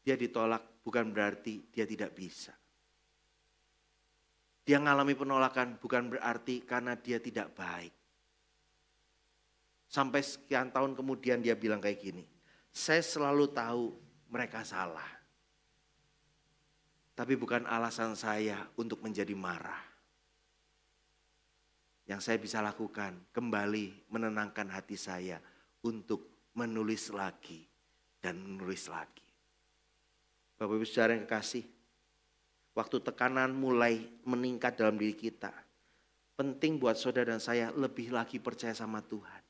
Dia ditolak bukan berarti dia tidak bisa. Dia mengalami penolakan bukan berarti karena dia tidak baik. Sampai sekian tahun kemudian dia bilang kayak gini, saya selalu tahu mereka salah. Tapi bukan alasan saya untuk menjadi marah. Yang saya bisa lakukan kembali menenangkan hati saya untuk menulis lagi dan menulis lagi. Bapak Ibu Saudara yang kekasih, waktu tekanan mulai meningkat dalam diri kita, penting buat saudara dan saya lebih lagi percaya sama Tuhan.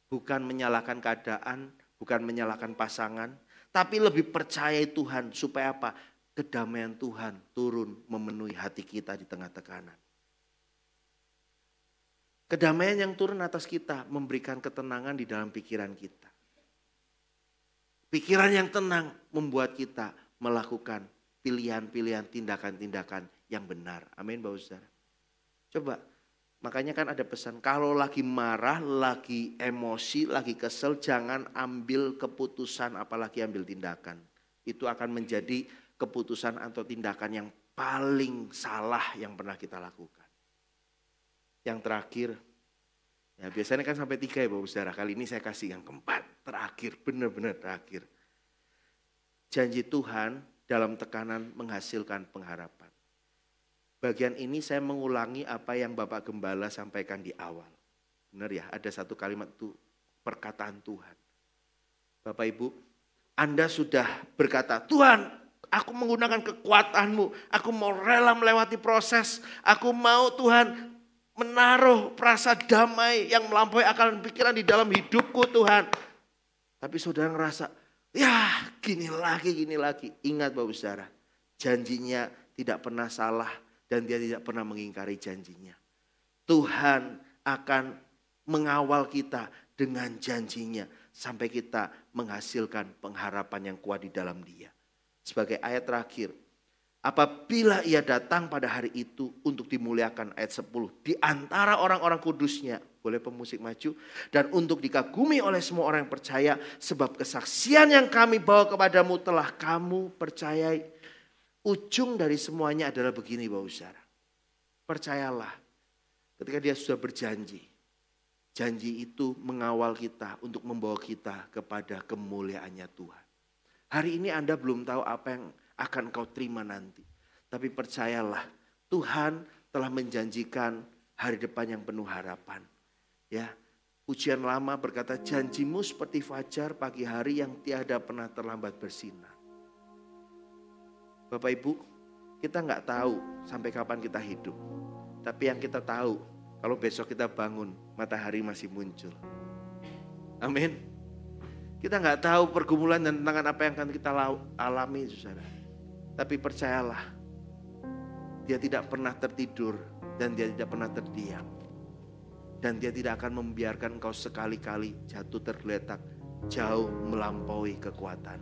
Bukan menyalahkan keadaan, bukan menyalahkan pasangan, tapi lebih percaya Tuhan supaya apa? Kedamaian Tuhan turun memenuhi hati kita di tengah tekanan. Kedamaian yang turun atas kita memberikan ketenangan di dalam pikiran kita. Pikiran yang tenang membuat kita melakukan pilihan-pilihan, tindakan-tindakan yang benar. Amin Bapak Saudara. Coba, makanya kan ada pesan, kalau lagi marah, lagi emosi, lagi kesel, jangan ambil keputusan apalagi ambil tindakan. Itu akan menjadi keputusan atau tindakan yang paling salah yang pernah kita lakukan. Yang terakhir, ya biasanya kan sampai 3 ya Bapak Saudara. Kali ini saya kasih yang keempat, terakhir, benar-benar terakhir. Janji Tuhan dalam tekanan menghasilkan pengharapan. Bagian ini saya mengulangi apa yang Bapak Gembala sampaikan di awal. Benar ya, ada satu kalimat itu perkataan Tuhan. Bapak Ibu, Anda sudah berkata, Tuhan, aku menggunakan kekuatanmu, aku mau rela melewati proses, aku mau Tuhan menaruh perasa damai yang melampaui akal dan pikiran di dalam hidupku Tuhan. Tapi saudara ngerasa, ya gini lagi. Ingat Bapak Saudara, janjinya tidak pernah salah dan dia tidak pernah mengingkari janjinya. Tuhan akan mengawal kita dengan janjinya sampai kita menghasilkan pengharapan yang kuat di dalam dia. Sebagai ayat terakhir, apabila ia datang pada hari itu untuk dimuliakan, ayat 10, di antara orang-orang kudusnya, boleh pemusik maju, dan untuk dikagumi oleh semua orang yang percaya, sebab kesaksian yang kami bawa kepadamu telah kamu percayai. Ujung dari semuanya adalah begini Bapak Saudara, percayalah ketika dia sudah berjanji, janji itu mengawal kita untuk membawa kita kepada kemuliaannya Tuhan. Hari ini Anda belum tahu apa yang akan kau terima nanti. Tapi percayalah, Tuhan telah menjanjikan hari depan yang penuh harapan. Ya, Pujian lama berkata, janjimu seperti fajar pagi hari yang tiada pernah terlambat bersinar. Bapak Ibu, kita nggak tahu sampai kapan kita hidup. Tapi yang kita tahu, kalau besok kita bangun, matahari masih muncul. Amin. Kita nggak tahu pergumulan dan tantangan apa yang akan kita alami, saudara. Tapi percayalah, dia tidak pernah tertidur dan dia tidak pernah terdiam. Dan dia tidak akan membiarkan engkau sekali-kali jatuh tergeletak jauh melampaui kekuatan.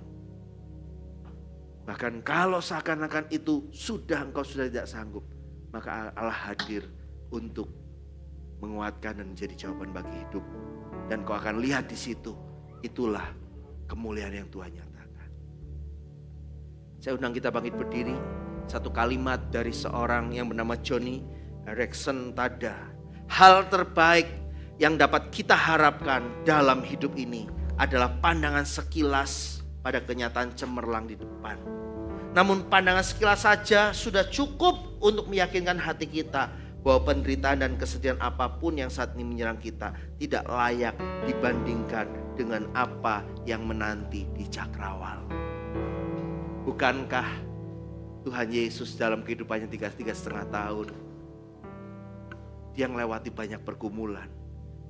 Bahkan kalau seakan-akan itu engkau sudah tidak sanggup, maka Allah hadir untuk menguatkan dan menjadi jawaban bagi hidup. Dan kau akan lihat di situ, itulah kemuliaan yang Tuhan nyatakan. Saya undang kita bangkit berdiri. Satu kalimat dari seorang yang bernama Johnny Erickson Tada. Hal terbaik yang dapat kita harapkan dalam hidup ini adalah pandangan sekilas pada kenyataan cemerlang di depan. Namun pandangan sekilas saja sudah cukup untuk meyakinkan hati kita bahwa penderitaan dan kesedihan apapun yang saat ini menyerang kita tidak layak dibandingkan dengan apa yang menanti di cakrawala. Bukankah Tuhan Yesus dalam kehidupannya 3,5 tahun, dia melewati banyak pergumulan.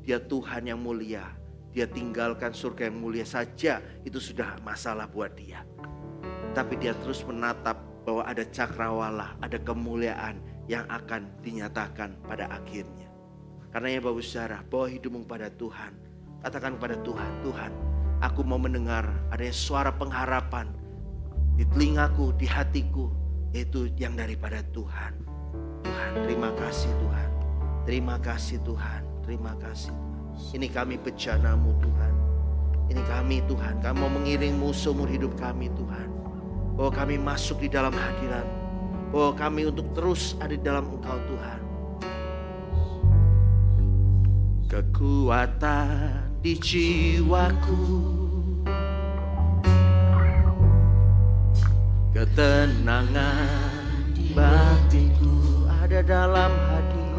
Dia Tuhan yang mulia. Dia tinggalkan surga yang mulia saja, itu sudah masalah buat dia. Tapi dia terus menatap bahwa ada cakrawala, ada kemuliaan yang akan dinyatakan pada akhirnya. Karena ya Bapak Saudara, bawa hidupmu pada Tuhan. Katakan kepada Tuhan, Tuhan, aku mau mendengar adanya suara pengharapan di telingaku, di hatiku, yaitu yang daripada Tuhan. Tuhan, terima kasih Tuhan. Terima kasih Tuhan, terima kasih. Ini kami bejana-Mu Tuhan. Ini kami Tuhan, kami mau mengiring seumur hidup kami Tuhan. Bahwa kami masuk di dalam hadirat, bahwa kami untuk terus ada di dalam Engkau Tuhan. Kekuatan di jiwaku, ketenangan di batinku ada dalam hadirat.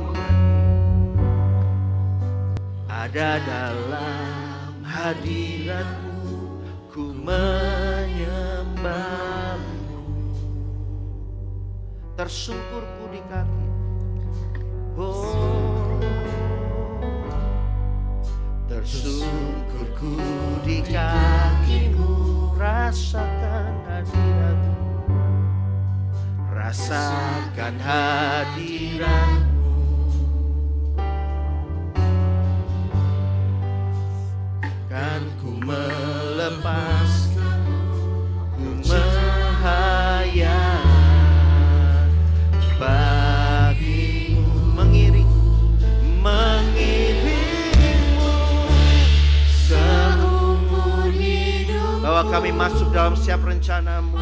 Ada dalam hadirat-Mu, ku menyembah-Mu. Tersungkurku di kaki, oh, tersungkurku di kaki-Mu, rasakan hadirat-Mu, rasakan hadirat-Mu. Kan ku melepaskan, ku menghayat bagimu, mengiringmu seumur hidup. Bahwa kami masuk dalam setiap rencana-Mu,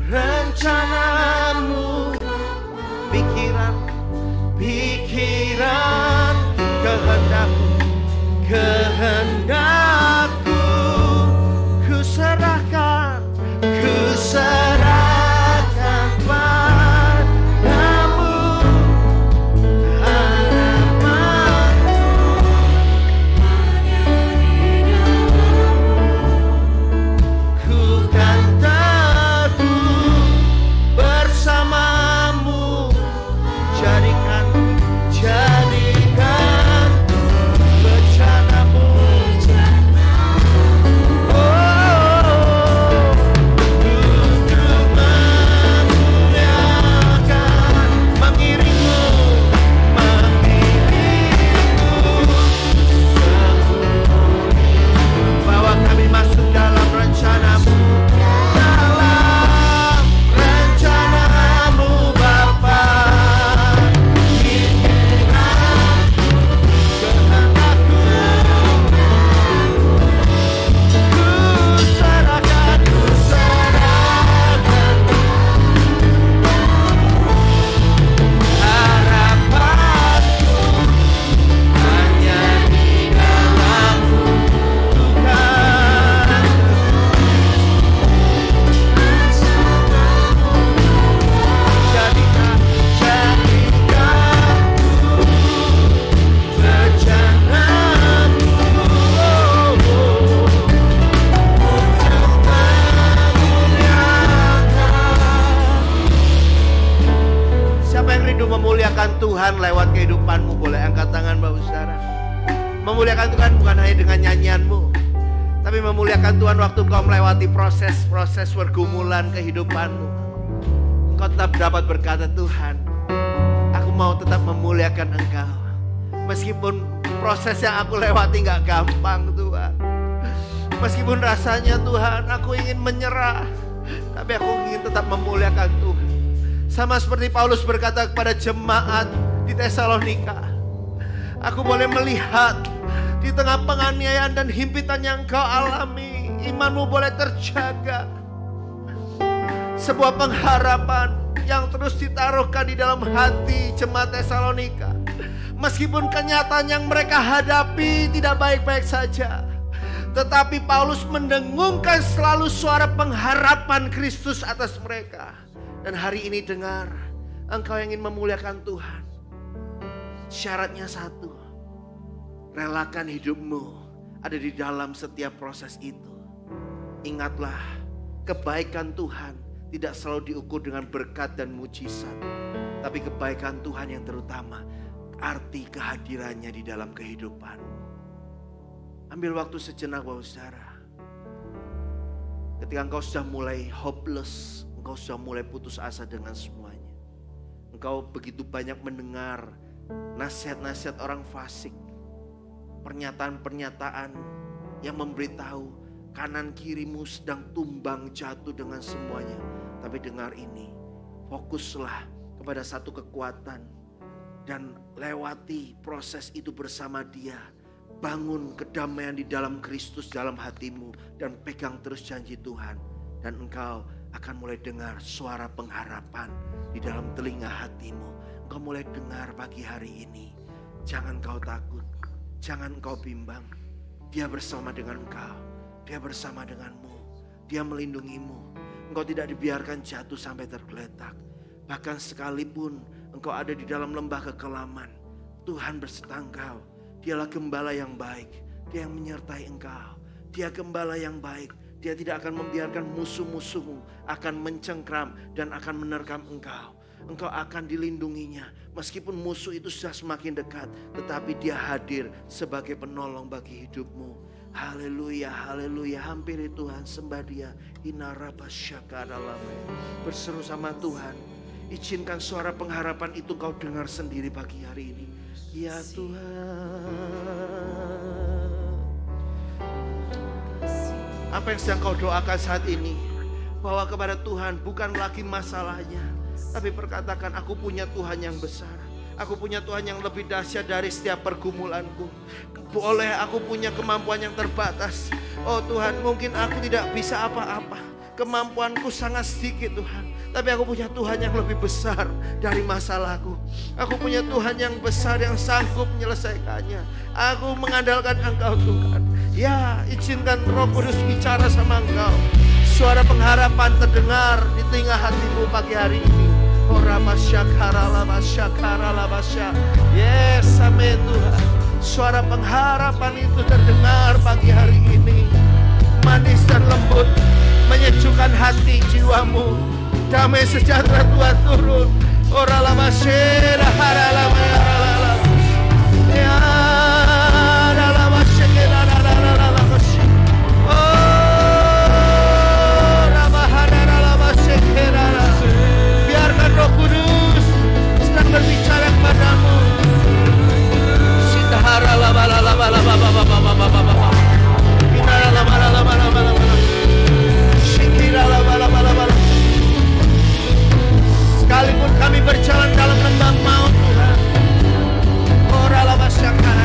rencana-Mu, pikiran kehendakku, ku serahkan padamu. Harapanku hanya di dalam-Mu, ku kan teguh bersama-Mu. Jadikan bencana-Mu memuliakan Tuhan lewat kehidupanmu? Boleh angkat tangan Bapak Saudara. Memuliakan Tuhan bukan hanya dengan nyanyianmu, tapi memuliakan Tuhan waktu kau melewati proses-proses pergumulan kehidupanmu. Engkau tetap dapat berkata, Tuhan, aku mau tetap memuliakan Engkau. Meskipun proses yang aku lewati gak gampang Tuhan. Meskipun rasanya Tuhan aku ingin menyerah, tapi aku ingin tetap memuliakan Tuhan. Sama seperti Paulus berkata kepada jemaat di Tesalonika, aku boleh melihat di tengah penganiayaan dan himpitan yang kau alami, imanmu boleh terjaga. Sebuah pengharapan yang terus ditaruhkan di dalam hati jemaat Tesalonika. Meskipun kenyataan yang mereka hadapi tidak baik-baik saja, tetapi Paulus mendengungkan selalu suara pengharapan Kristus atas mereka. Dan hari ini dengar, engkau ingin memuliakan Tuhan, syaratnya satu, relakan hidupmu ada di dalam setiap proses itu. Ingatlah, kebaikan Tuhan tidak selalu diukur dengan berkat dan mujizat, tapi kebaikan Tuhan yang terutama arti kehadirannya di dalam kehidupanmu. Ambil waktu sejenak Bapak Saudara. Ketika engkau sudah mulai hopeless, engkau sudah mulai putus asa dengan semuanya, engkau begitu banyak mendengar nasihat-nasihat orang fasik, pernyataan-pernyataan yang memberitahu kanan kirimu sedang tumbang jatuh dengan semuanya. Tapi dengar ini, fokuslah kepada satu kekuatan dan lewati proses itu bersama Dia. Bangun kedamaian di dalam Kristus dalam hatimu dan pegang terus janji Tuhan. Dan engkau akan mulai dengar suara pengharapan di dalam telinga hatimu. Engkau mulai dengar pagi hari ini. Jangan kau takut, jangan kau bimbang. Dia bersama dengan engkau, Dia bersama denganmu, Dia melindungimu. Engkau tidak dibiarkan jatuh sampai tergeletak. Bahkan sekalipun engkau ada di dalam lembah kekelaman, Tuhan berserta engkau. Dialah gembala yang baik, Dia yang menyertai engkau. Dia gembala yang baik, Dia tidak akan membiarkan musuh-musuhmu akan mencengkram dan akan menerkam engkau. Engkau akan dilindunginya. Meskipun musuh itu sudah semakin dekat, tetapi Dia hadir sebagai penolong bagi hidupmu. Haleluya, haleluya. Hampiri Tuhan, sembah Dia. Berseru sama Tuhan. Izinkan suara pengharapan itu kau dengar sendiri pagi hari ini. Ya Tuhan, apa yang sedang kau doakan saat ini? Bahwa kepada Tuhan bukan lagi masalahnya, tapi perkatakan, aku punya Tuhan yang besar. Aku punya Tuhan yang lebih dahsyat dari setiap pergumulanku. Boleh aku punya kemampuan yang terbatas. Oh Tuhan, mungkin aku tidak bisa apa-apa. Kemampuanku sangat sedikit Tuhan. Tapi aku punya Tuhan yang lebih besar dari masalahku. Aku punya Tuhan yang besar yang sanggup menyelesaikannya. Aku mengandalkan Engkau Tuhan. Ya, izinkan Roh Kudus bicara sama Engkau. Suara pengharapan terdengar di telinga hatimu pagi hari ini. Yes, amin Tuhan. Suara pengharapan itu terdengar pagi hari ini. Manis dan lembut, menyejukkan hati jiwamu. Damai sejahtera Tuhan turun. Ora lama syera hara lama ya lama. Ya lama syera lama. Oh lama hara lama syera. Biarkan Roh Kudus sedang berbicara kepadamu. Sitahara lama. Inara lama. Shikira lama. Sekalipun kami berjalan dalam lembah maut Tuhan, ora lama syakar.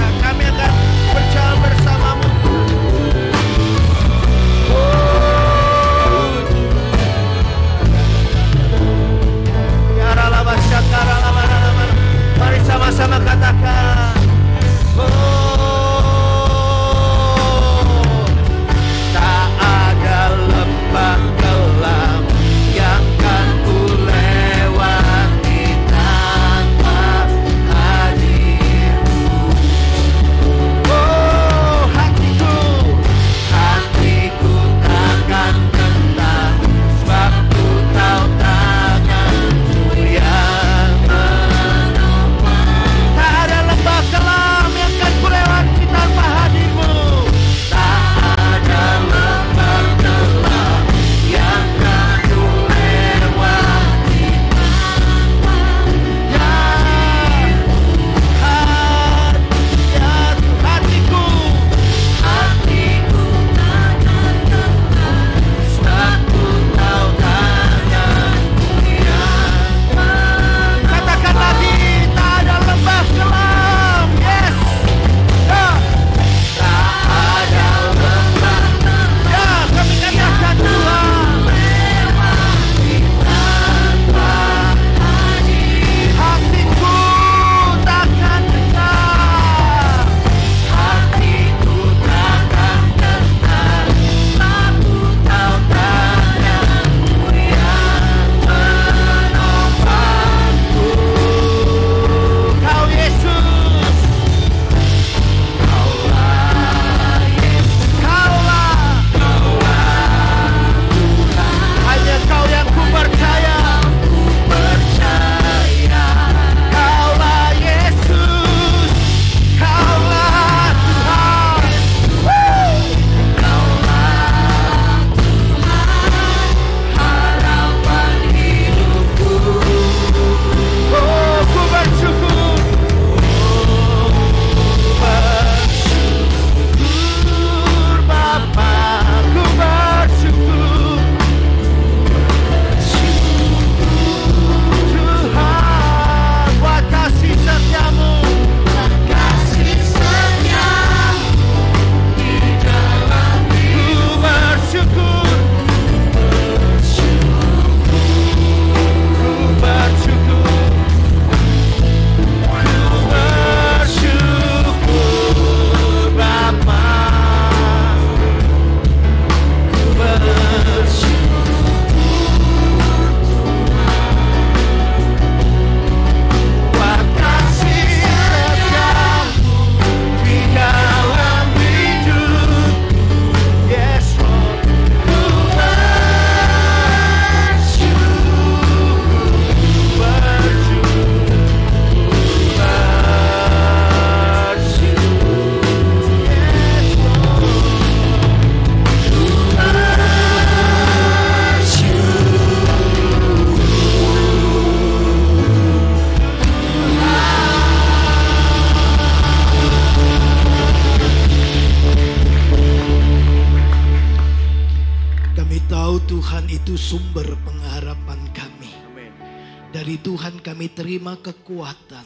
Dari Tuhan kami terima kekuatan.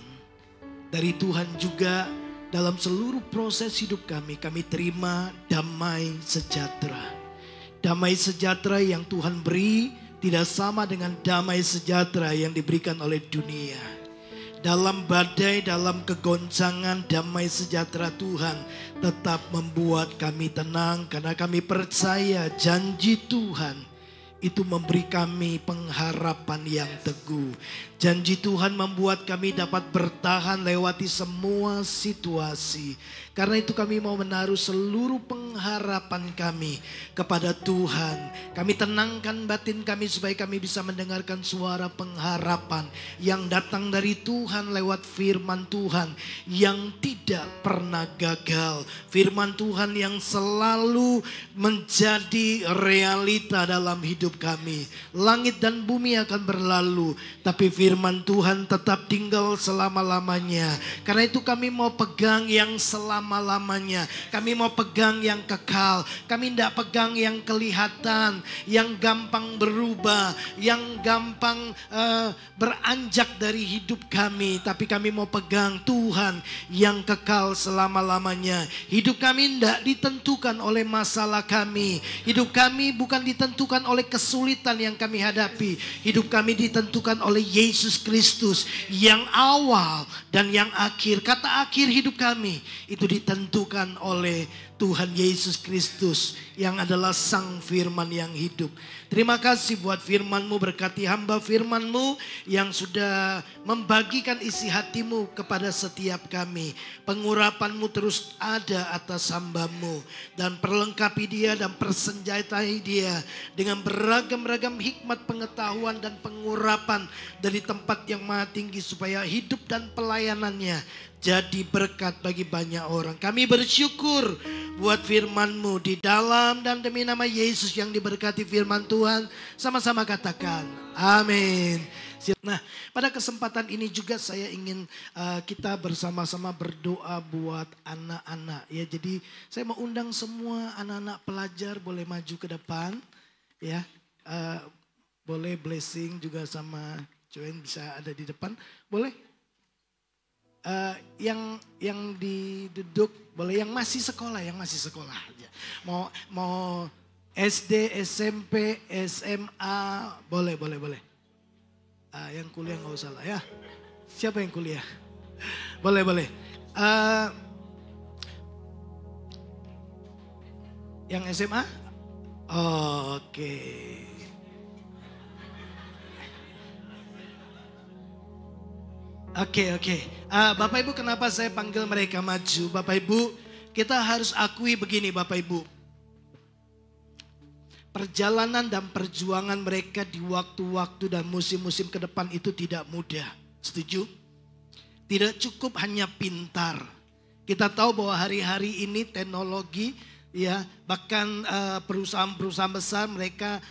Dari Tuhan juga dalam seluruh proses hidup kami terima damai sejahtera. Damai sejahtera yang Tuhan beri tidak sama dengan damai sejahtera yang diberikan oleh dunia. Dalam badai, dalam kegoncangan, damai sejahtera Tuhan tetap membuat kami tenang. Karena kami percaya janji Tuhan itu memberi kami pengharapan yang teguh. Janji Tuhan membuat kami dapat bertahan lewati semua situasi. Karena itu kami mau menaruh seluruh pengharapan kami kepada Tuhan. Kami tenangkan batin kami supaya kami bisa mendengarkan suara pengharapan yang datang dari Tuhan lewat firman Tuhan yang tidak pernah gagal. Firman Tuhan yang selalu menjadi realita dalam hidup kami. Langit dan bumi akan berlalu, tapi firman Tuhan tetap tinggal selama-lamanya. Karena itu kami mau pegang yang selama-lamanya. Kami mau pegang yang kekal. Kami tidak pegang yang kelihatan, yang gampang berubah, yang gampang beranjak dari hidup kami. Tapi kami mau pegang Tuhan yang kekal selama-lamanya. Hidup kami tidak ditentukan oleh masalah kami. Hidup kami bukan ditentukan oleh kesulitan yang kami hadapi. Hidup kami ditentukan oleh Yesus Kristus yang awal dan yang akhir. Kata akhir hidup kami itu ditentukan oleh Tuhan Yesus Kristus yang adalah Sang Firman yang hidup. Terima kasih buat firman-Mu, berkati hamba firman-Mu yang sudah membagikan isi hati-Mu kepada setiap kami. Pengurapan-Mu terus ada atas hamba-Mu dan perlengkapi dia dan persenjatai dia dengan beragam-ragam hikmat, pengetahuan dan pengurapan dari tempat yang maha tinggi supaya hidup dan pelayanannya jadi berkat bagi banyak orang. Kami bersyukur buat firman-Mu di dalam dan demi nama Yesus yang diberkati firman Tuhan. Sama-sama katakan amin. Nah, pada kesempatan ini juga saya ingin kita bersama-sama berdoa buat anak-anak. Ya, jadi saya mau undang semua anak-anak pelajar boleh maju ke depan. Ya, boleh blessing juga sama Joen bisa ada di depan. Boleh? Yang duduk boleh, yang masih sekolah aja. Mau SD, SMP, SMA boleh. Yang kuliah nggak usah lah ya. Siapa yang kuliah? Boleh. Yang SMA? Oke. Oke. Bapak Ibu, kenapa saya panggil mereka maju? Bapak Ibu, kita harus akui begini Bapak Ibu. Perjalanan dan perjuangan mereka di waktu-waktu dan musim-musim ke depan itu tidak mudah. Setuju? Tidak cukup hanya pintar. Kita tahu bahwa hari-hari ini teknologi, ya, bahkan perusahaan-perusahaan besar mereka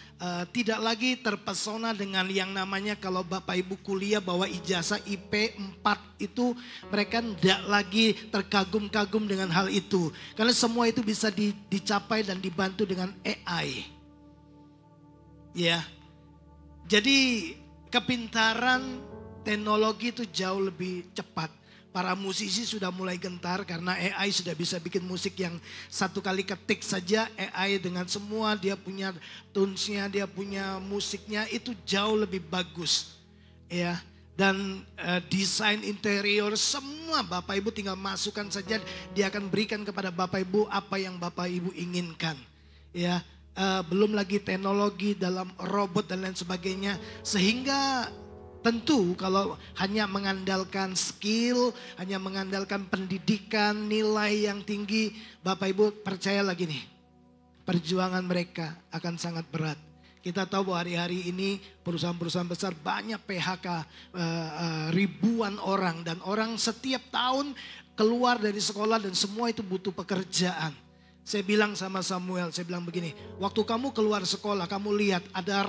tidak lagi terpesona dengan yang namanya kalau Bapak Ibu kuliah bawa ijazah IP 4 itu, mereka tidak lagi terkagum-kagum dengan hal itu. Karena semua itu bisa dicapai dan dibantu dengan AI. Ya, jadi kepintaran teknologi itu jauh lebih cepat. Para musisi sudah mulai gentar karena AI sudah bisa bikin musik yang satu kali ketik saja AI dengan semua dia punya tunesnya, dia punya musiknya itu jauh lebih bagus. Ya, dan desain interior semua Bapak Ibu tinggal masukkan saja, dia akan berikan kepada Bapak Ibu apa yang Bapak Ibu inginkan. Ya, belum lagi teknologi dalam robot dan lain sebagainya, sehingga tentu kalau hanya mengandalkan skill, hanya mengandalkan pendidikan, nilai yang tinggi, Bapak Ibu percaya lagi nih, perjuangan mereka akan sangat berat. Kita tahu bahwa hari-hari ini perusahaan-perusahaan besar banyak PHK ribuan orang, dan orang setiap tahun keluar dari sekolah dan semua itu butuh pekerjaan. Saya bilang sama Samuel, saya bilang begini, waktu kamu keluar sekolah, kamu lihat ada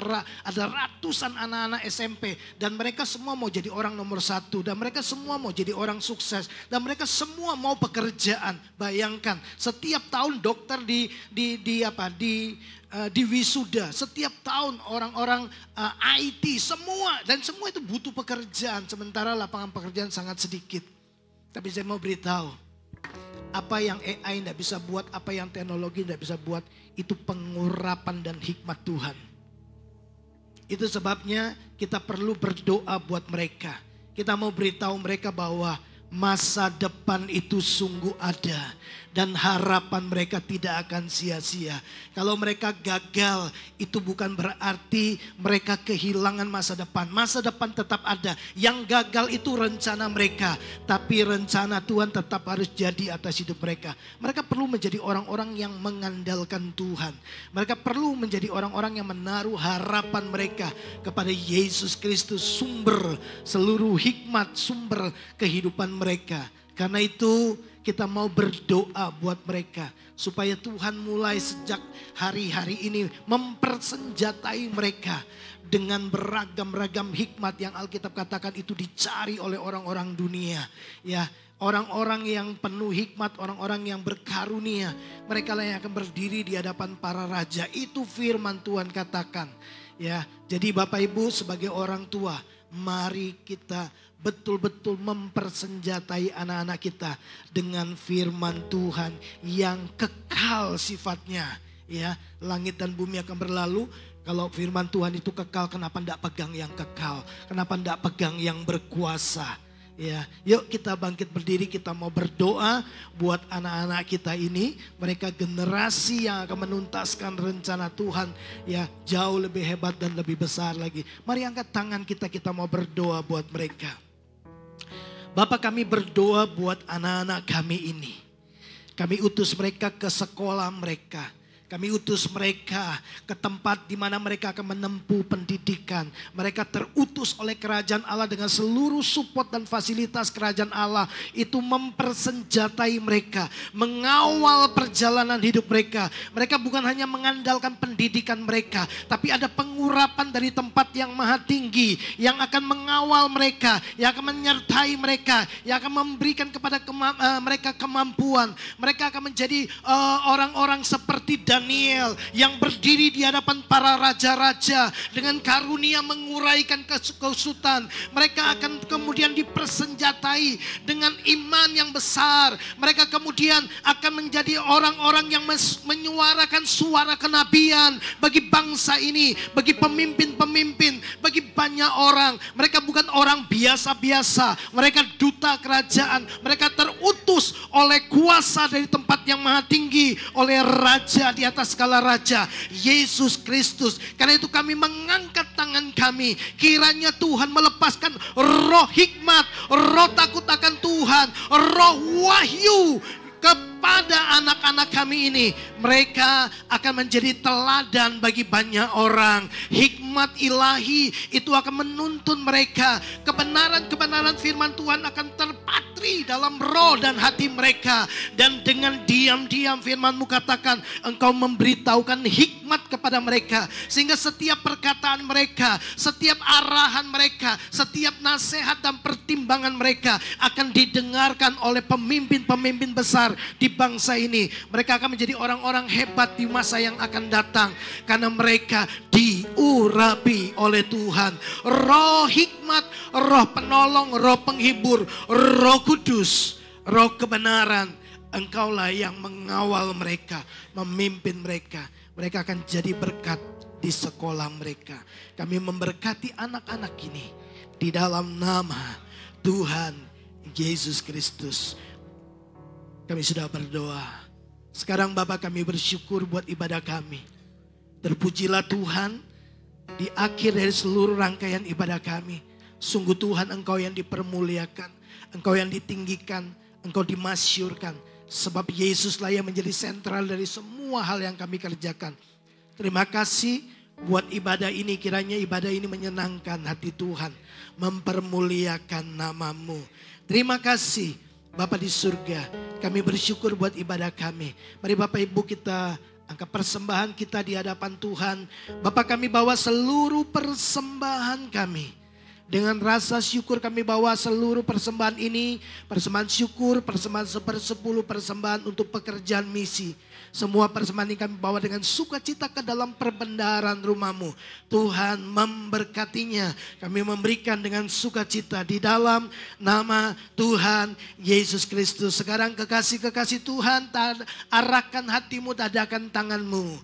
ratusan anak-anak SMP. Dan mereka semua mau jadi orang nomor 1. Dan mereka semua mau jadi orang sukses. Dan mereka semua mau pekerjaan. Bayangkan, setiap tahun dokter di wisuda. Setiap tahun orang-orang IT, semua. Dan semua itu butuh pekerjaan. Sementara lapangan pekerjaan sangat sedikit. Tapi saya mau beritahu, apa yang AI tidak bisa buat, apa yang teknologi tidak bisa buat, itu pengurapan dan hikmat Tuhan. Itu sebabnya kita perlu berdoa buat mereka. Kita mau beritahu mereka bahwa masa depan itu sungguh ada. Dan harapan mereka tidak akan sia-sia. Kalau mereka gagal, itu bukan berarti mereka kehilangan masa depan. Masa depan tetap ada. Yang gagal itu rencana mereka. Tapi rencana Tuhan tetap harus jadi atas hidup mereka. Mereka perlu menjadi orang-orang yang mengandalkan Tuhan. Mereka perlu menjadi orang-orang yang menaruh harapan mereka kepada Yesus Kristus, sumber seluruh hikmat, sumber kehidupan mereka. Karena itu kita mau berdoa buat mereka supaya Tuhan mulai sejak hari-hari ini mempersenjatai mereka dengan beragam-ragam hikmat yang Alkitab katakan itu dicari oleh orang-orang dunia. Ya, orang-orang yang penuh hikmat, orang-orang yang berkarunia, mereka lah yang akan berdiri di hadapan para raja. Itu firman Tuhan katakan. Ya, jadi Bapak Ibu sebagai orang tua, mari kita betul-betul mempersenjatai anak-anak kita dengan firman Tuhan yang kekal sifatnya. Ya, langit dan bumi akan berlalu. Kalau firman Tuhan itu kekal, kenapa tidak pegang yang kekal? Kenapa tidak pegang yang berkuasa? Ya, yuk kita bangkit berdiri, kita mau berdoa buat anak-anak kita ini. Mereka generasi yang akan menuntaskan rencana Tuhan ya jauh lebih hebat dan lebih besar lagi. Mari angkat tangan kita mau berdoa buat mereka. Bapak, kami berdoa buat anak-anak kami ini. Kami utus mereka ke sekolah mereka. Kami utus mereka ke tempat di mana mereka akan menempuh pendidikan. Mereka terutus oleh kerajaan Allah dengan seluruh support dan fasilitas kerajaan Allah. Itu mempersenjatai mereka, mengawal perjalanan hidup mereka. Mereka bukan hanya mengandalkan pendidikan mereka, tapi ada pengurapan dari tempat yang maha tinggi yang akan mengawal mereka, yang akan menyertai mereka, yang akan memberikan kepada mereka kemampuan. Mereka akan menjadi orang-orang seperti Daniel yang berdiri di hadapan para raja-raja dengan karunia menguraikan kekusutan. Mereka akan kemudian dipersenjatai dengan iman yang besar. Mereka kemudian akan menjadi orang-orang yang menyuarakan suara kenabian bagi bangsa ini, bagi pemimpin-pemimpin, bagi banyak orang. Mereka bukan orang biasa-biasa. Mereka duta kerajaan. Mereka terutus oleh kuasa dari tempat yang maha tinggi, oleh raja di atas segala raja, Yesus Kristus. Karena itu kami mengangkat tangan kami. Kiranya Tuhan melepaskan roh hikmat, roh takut akan Tuhan, roh wahyu kepada anak-anak kami ini. Mereka akan menjadi teladan bagi banyak orang. Hikmat ilahi itu akan menuntun mereka. Kebenaran-kebenaran firman Tuhan akan terpatri dalam roh dan hati mereka. Dan dengan diam-diam firman-Mu katakan, Engkau memberitahukan hikmat kepada mereka. Sehingga setiap perkataan mereka, setiap arahan mereka, setiap nasihat dan pertimbangan mereka akan didengarkan oleh pemimpin-pemimpin besar di bangsa ini. Mereka akan menjadi orang-orang hebat di masa yang akan datang. Karena mereka diurapi oleh Tuhan. Roh hikmat, roh penolong, roh penghibur, roh kudus, roh kebenaran. Engkaulah yang mengawal mereka, memimpin mereka. Mereka akan jadi berkat di sekolah mereka. Kami memberkati anak-anak ini di dalam nama Tuhan Yesus Kristus. Kami sudah berdoa. Sekarang Bapak, kami bersyukur buat ibadah kami. Terpujilah Tuhan di akhir dari seluruh rangkaian ibadah kami. Sungguh Tuhan, Engkau yang dipermuliakan, Engkau yang ditinggikan, Engkau dimasyurkan. Sebab Yesuslah yang menjadi sentral dari semua hal yang kami kerjakan. Terima kasih buat ibadah ini. Kiranya ibadah ini menyenangkan hati Tuhan, mempermuliakan nama-Mu. Terima kasih Bapa di surga, kami bersyukur buat ibadah kami. Mari Bapak Ibu kita angkat persembahan kita di hadapan Tuhan. Bapak, kami bawa seluruh persembahan kami. Dengan rasa syukur kami bawa seluruh persembahan ini. Persembahan syukur, persembahan 1/10 persembahan untuk pekerjaan misi. Semua persembahan ini kami bawa dengan sukacita ke dalam perbendaharaan rumah-Mu. Tuhan memberkatinya. Kami memberikan dengan sukacita di dalam nama Tuhan Yesus Kristus. Sekarang kekasih-kekasih Tuhan, arahkan hatimu, tadahkan tanganmu.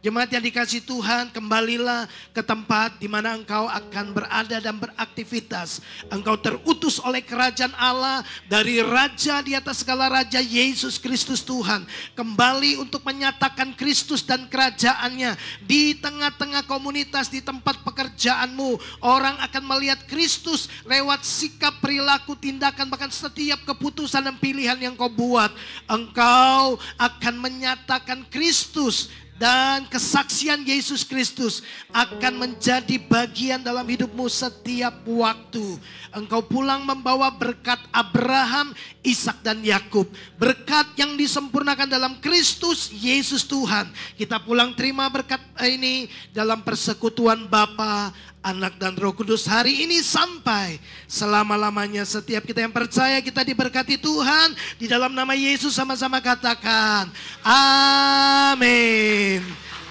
Jemaat yang dikasihi Tuhan, kembalilah ke tempat di mana engkau akan berada dan beraktivitas. Engkau terutus oleh kerajaan Allah dari Raja di atas segala raja, Yesus Kristus Tuhan. Kembali untuk menyatakan Kristus dan kerajaannya di tengah-tengah komunitas, di tempat pekerjaanmu. Orang akan melihat Kristus lewat sikap, perilaku, tindakan, bahkan setiap keputusan dan pilihan yang kau buat. Engkau akan menyatakan Kristus. Dan kesaksian Yesus Kristus akan menjadi bagian dalam hidupmu setiap waktu. Engkau pulang membawa berkat Abraham, Ishak dan Yakub. Berkat yang disempurnakan dalam Kristus Yesus Tuhan. Kita pulang terima berkat ini dalam persekutuan Bapa, Anak dan Roh Kudus hari ini sampai selama-lamanya. Setiap kita yang percaya kita diberkati Tuhan. Di dalam nama Yesus sama-sama katakan amin.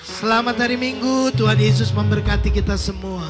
Selamat hari Minggu, Tuhan Yesus memberkati kita semua.